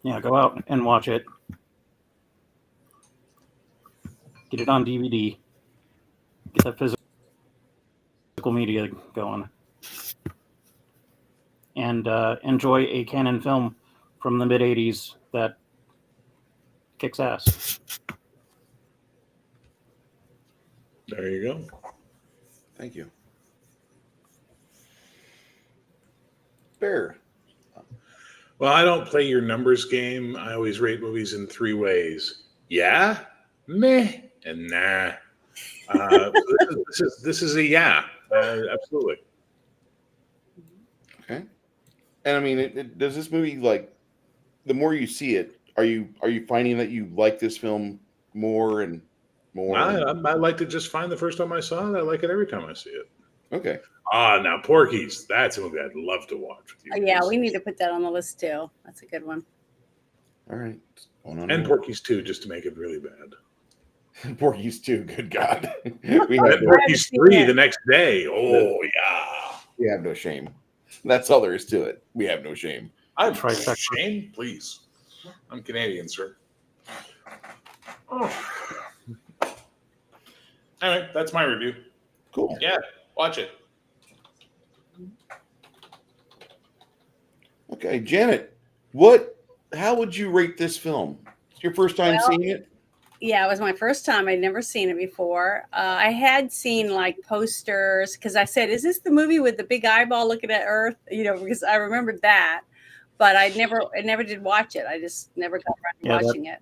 Yeah, go out and watch it. Get it on DVD. Get that physical media going. And enjoy a canon film from the mid-'80s that kicks ass. There you go. Thank you. Bear. Well, I don't play your numbers game. I always rate movies in 3 ways. Yeah, meh, and nah. This is a yeah, absolutely. Okay. And I mean, does this movie, like, the more you see it, are you finding that you like this film more and more? I liked it just fine the first time I saw it. I like it every time I see it. Okay. Now Porky's. That's a movie I'd love to watch with you. Yeah, we need to put that on the list too. That's a good one. All right. And Porky's 2, just to make it really bad. Porky's 2. Good God. We had Porky's 3 the next day. Oh yeah. We have no shame. That's all there is to it. We have no shame. I'm shame, please. I'm Canadian, sir. Oh. Anyway, that's my review. Cool. Yeah, watch it. Okay, Janet, how would you rate this film? It's your first time seeing it? Yeah, it was my first time. I'd never seen it before. I had seen like posters because I said, "Is this the movie with the big eyeball looking at Earth?" You know, because I remembered that, but I never did watch it. I just never got around to watching it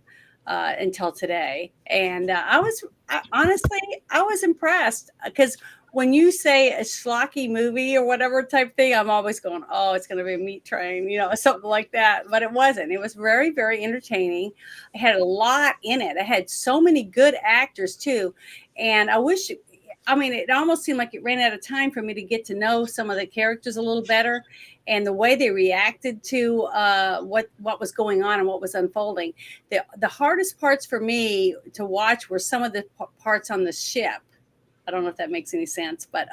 until today. And honestly, I was impressed because when you say a schlocky movie or whatever type thing, I'm always going, "Oh, it's going to be a meat train," you know, something like that. But it wasn't. It was very, very entertaining. It had a lot in it. It had so many good actors too. And it almost seemed like it ran out of time for me to get to know some of the characters a little better and the way they reacted to what was going on and what was unfolding. The hardest parts for me to watch were some of the parts on the ship. I don't know if that makes any sense, but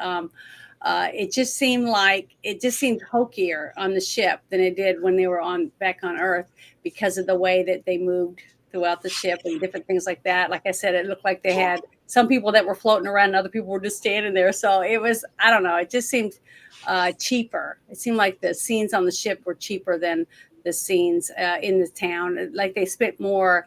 it just seemed hokier on the ship than it did when they were back on Earth because of the way that they moved throughout the ship and different things like that. Like I said, it looked like they had some people that were floating around and other people were just standing there. So it was, I don't know, it just seemed cheaper. It seemed like the scenes on the ship were cheaper than the scenes in the town. Like they spent more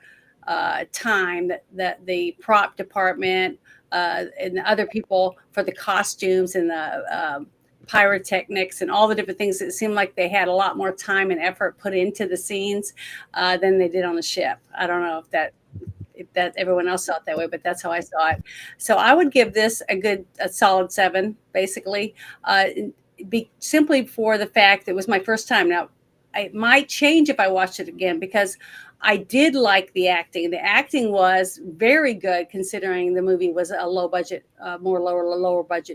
time that the prop department and the other people for the costumes and the pyrotechnics and all the different things. It seemed like they had a lot more time and effort put into the scenes than they did on the ship. I don't know if that everyone else saw it that way, but that's how I saw it. So I would give this a solid 7, basically, simply for the fact that it was my first time. Now, it might change if I watched it again because I did like the acting. The acting was very good considering the movie was a lower budget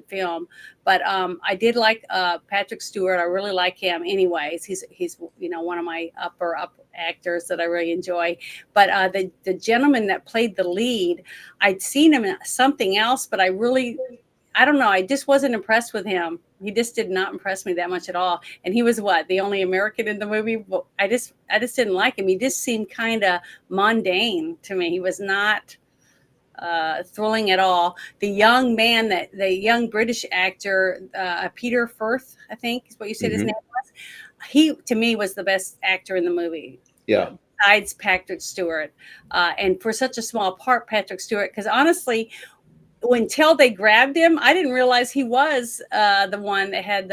film. But I did like Patrick Stewart. I really like him anyways. He's one of my upper actors that I really enjoy. But the gentleman that played the lead, I'd seen him in something else, but I don't know. I just wasn't impressed with him. He just did not impress me that much at all. And he was the only American in the movie. Well, I just didn't like him. He just seemed kind of mundane to me. He was not thrilling at all. The young British actor, Peter Firth, I think is what you said his name was. He, to me, was the best actor in the movie. Yeah. Besides Patrick Stewart. And for such a small part, Patrick Stewart, because honestly, until they grabbed him, I didn't realize he was the one that had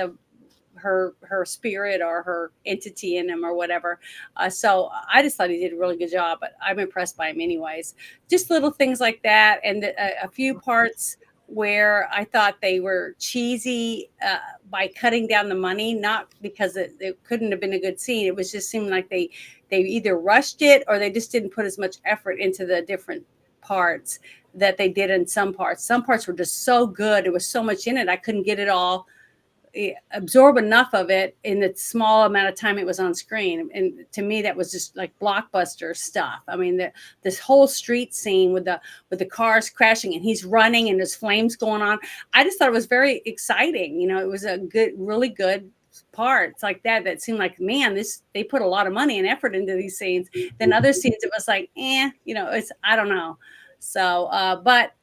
her spirit or her entity in him or whatever. So I just thought he did a really good job, but I'm impressed by him anyways. Just little things like that. And a few parts where I thought they were cheesy by cutting down the money, not because it couldn't have been a good scene. It was just seemed like they either rushed it or they just didn't put as much effort into the different parts that they did in some parts. Some parts were just so good. There was so much in it. I couldn't get it all, absorb enough of it in the small amount of time it was on screen. And to me, that was just like blockbuster stuff. I mean, this whole street scene with the cars crashing and he's running and there's flames going on. I just thought it was very exciting. It was a really good parts like that seemed like, man, they put a lot of money and effort into these scenes. Then other scenes it was like, it's, I don't know. So,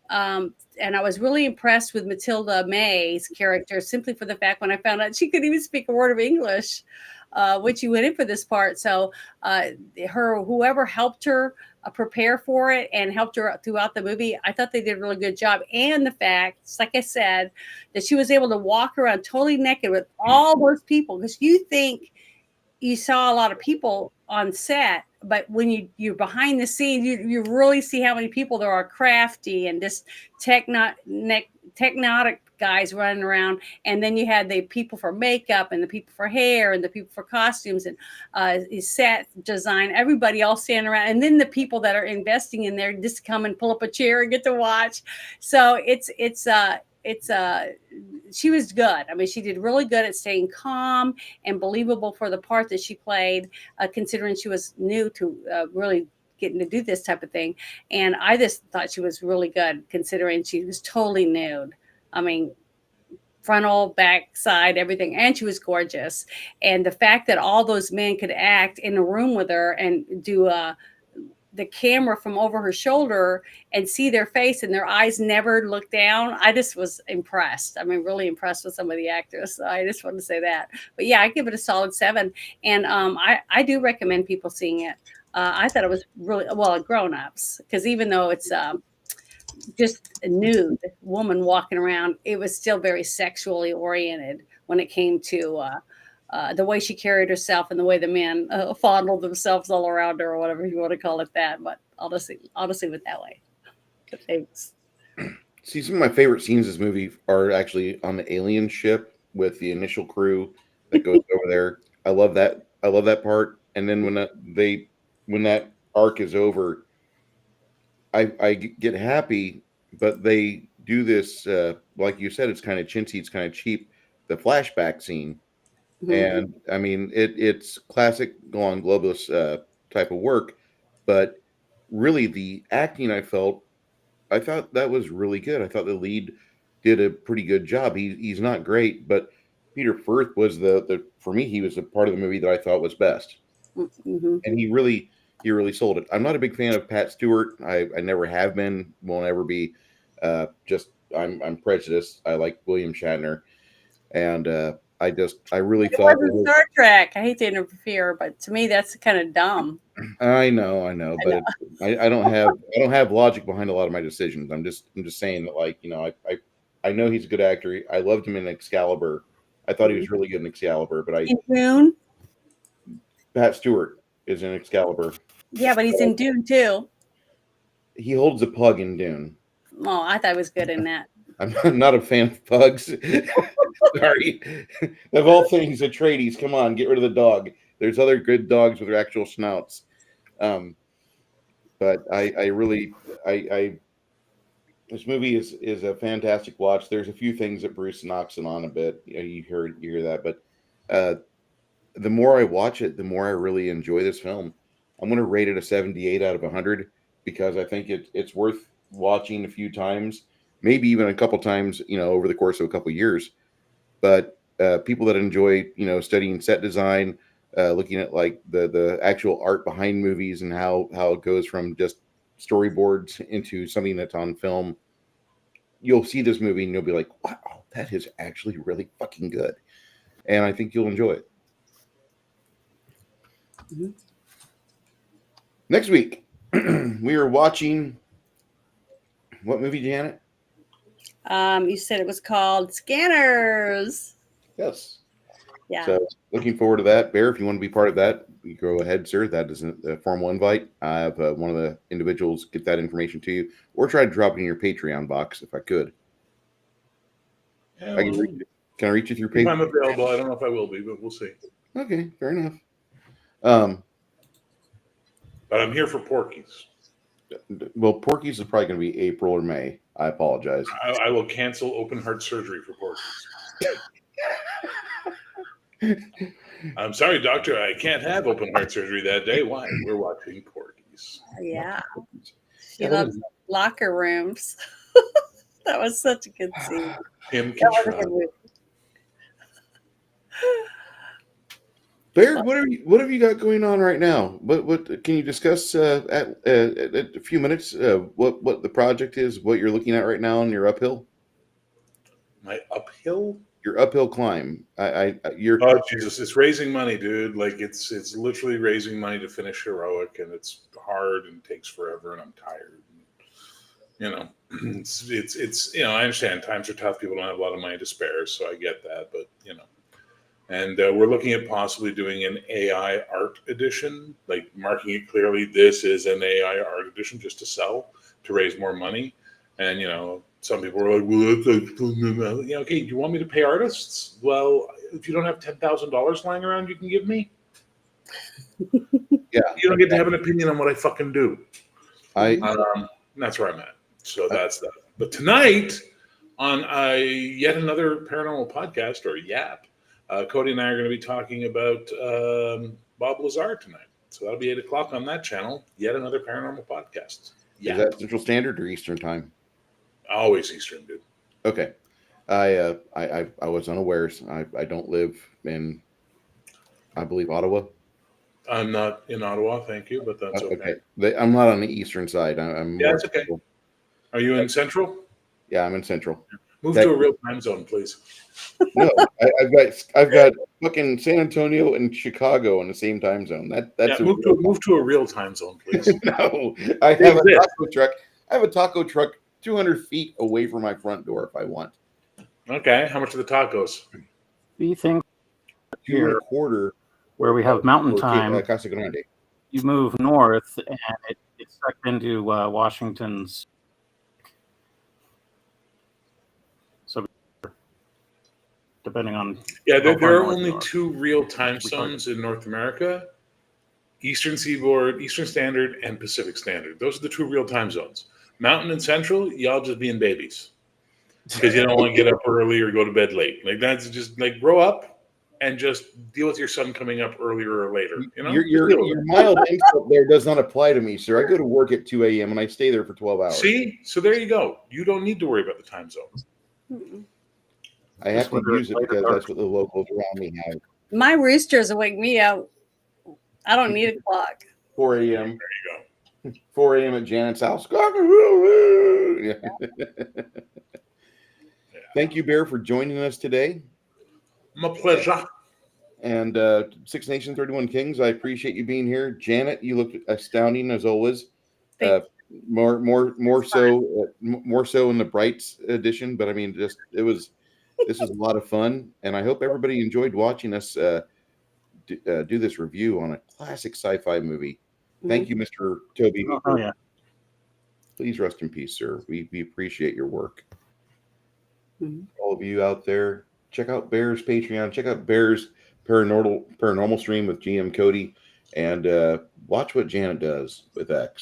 and I was really impressed with Mathilda May's character simply for the fact when I found out she couldn't even speak a word of English, when she went in for this part. So, whoever helped her prepare for it and helped her throughout the movie, I thought they did a really good job. And the fact, like I said, that she was able to walk around totally naked with all those people, because you think you saw a lot of people on set, but when you're behind the scenes, you really see how many people there are, crafty and just technotic guys running around. And then you had the people for makeup and the people for hair and the people for costumes and set design, everybody all standing around. And then the people that are investing in there just come and pull up a chair and get to watch. So she was good. I mean, she did really good at staying calm and believable for the part that she played, considering she was new to really getting to do this type of thing. And I just thought she was really good, considering she was totally nude. I mean, frontal, back, side, everything. And she was gorgeous. And the fact that all those men could act in a room with her and do the camera from over her shoulder and see their face and their eyes never look down. I just was impressed. I mean, really impressed with some of the actors. So I just want to say that. But yeah, I give it a solid 7. And I do recommend people seeing it. I thought it was really, well, grown-ups, because even though it's just a nude woman walking around, it was still very sexually oriented when it came to the way she carried herself and the way the men fondled themselves all around her, or whatever you want to call it that. But I'll just leave it that way. Thanks. See, some of my favorite scenes in this movie are actually on the alien ship with the initial crew that goes over there. I love that part. And then when that arc is over, I get happy. But they do this, like you said, it's kind of chintzy, it's kind of cheap. The flashback scene. Mm-hmm. And I mean, it's classic Golan Globus type of work, but really the acting I thought that was really good. I thought the lead did a pretty good job. He's not great, but Peter Firth was the for me, he was the part of the movie that I thought was best. Mm-hmm. And he really sold it. I'm not a big fan of Pat Stewart. I never have been, won't ever be. I'm prejudiced. I like William Shatner, and I really thought it was Star Trek. I hate to interfere, but to me that's kind of dumb. I know, but I don't have logic behind a lot of my decisions. I'm just saying that, like, I know he's a good actor. I loved him in Excalibur. I thought he was really good in Excalibur, but in Dune. Pat Stewart is in Excalibur. Yeah, but he's in Dune too. He holds a pug in Dune. Oh, I thought he was good in that. I'm not a fan of pugs. Sorry. Of all things, Atreides, come on, get rid of the dog. There's other good dogs with their actual snouts. But I really this movie is a fantastic watch. There's a few things that Bruce knocks it on a bit. You hear that, but the more I watch it, the more I really enjoy this film. I'm going to rate it a 78 out of 100 because I think it's worth watching a few times, maybe even a couple times, over the course of a couple years. But people that enjoy, studying set design, looking at like the actual art behind movies and how it goes from just storyboards into something that's on film, you'll see this movie and you'll be like, wow, that is actually really fucking good. And I think you'll enjoy it. Mm-hmm. Next week, we are watching what movie, Janet? You said it was called Scanners. Yes. Yeah. So looking forward to that. Bear, if you want to be part of that, you go ahead, sir. That is a formal invite. I have one of the individuals get that information to you, or try to drop it in your Patreon box if I could. Yeah, can I reach you through Patreon? Patreon? If I'm available, I don't know if I will be, but we'll see. Okay, fair enough. But I'm here for Porky's. Well, Porky's is probably going to be April or May. I apologize. I will cancel open heart surgery for Porky's. I'm sorry, doctor. I can't have open heart surgery that day. Why? We're watching Porky's. Yeah. She loves locker rooms. That was such a good scene. Him can try. Bear, what have you got going on right now? What can you discuss at a few minutes? What the project is? What you're looking at right now in your uphill? My uphill? Your uphill climb. You're Oh Jesus! It's raising money, dude. Like it's literally raising money to finish Heroic, and it's hard and takes forever, and I'm tired. You know, it's you know, I understand times are tough. People don't have a lot of money to spare, so I get that. But you know, and we're looking at possibly doing an AI art edition, like marking it clearly. This is an AI art edition, just to sell to raise more money. And you know, some people are like, "Well, yeah, okay. Do you want me to pay artists? Well, if you don't have $10,000 lying around, you can give me. Yeah, You don't get to have an opinion on what I fucking do. I That's where I'm at. So that's that. But tonight, on yet another paranormal podcast or YAP, Cody and I are going to be talking about Bob Lazar tonight. So that'll be 8:00 on that channel. Yet another paranormal podcast. Is that Central Standard or Eastern Time? Always Eastern, dude. Okay. I was unawares. I don't live in, I believe, Ottawa. I'm not in Ottawa, thank you, but that's okay. I'm not on the eastern side. I'm Yeah, more it's okay. Are you in Central? Yeah, I'm in Central. Move to a real time zone, please. No, I've got fucking San Antonio and Chicago in the same time zone. That's move to a real time zone, please. No, I have a taco truck. I have a taco truck 200 feet away from my front door if I want. Okay, how much are the tacos? We think 2.25 where we have mountain time. Casa Grande. You move north, and it's sucked into Washington's. So, depending on there are only two real time zones in North America: Eastern Seaboard, Eastern Standard, and Pacific Standard. Those are the two real time zones. Mountain and Central, y'all just being babies because you don't want to get up early or go to bed late. Like that's just like grow up and just deal with your son coming up earlier or later. You know, your mild insult there does not apply to me, sir. I go to work at 2 a.m. and I stay there for 12 hours. See, so there you go. You don't need to worry about the time zones. I have to use it because that's what the locals around me have. My roosters wake me up. I don't need a clock. 4 a.m. There you go. 4 a.m. at Janet's house. Yeah. Thank you, Bear, for joining us today. My pleasure. And 6 Nations, 31 Kings, I appreciate you being here. Janet, you look astounding as always. More so in the Brights edition, but I mean, this was a lot of fun, and I hope everybody enjoyed watching us do this review on a classic sci-fi movie. Thank you, Mr. Toby. Oh, yeah. Please rest in peace, sir. We appreciate your work. All of you out there, check out Bear's Patreon. Check out Bear's paranormal stream with GM Cody, and watch what Janet does with X.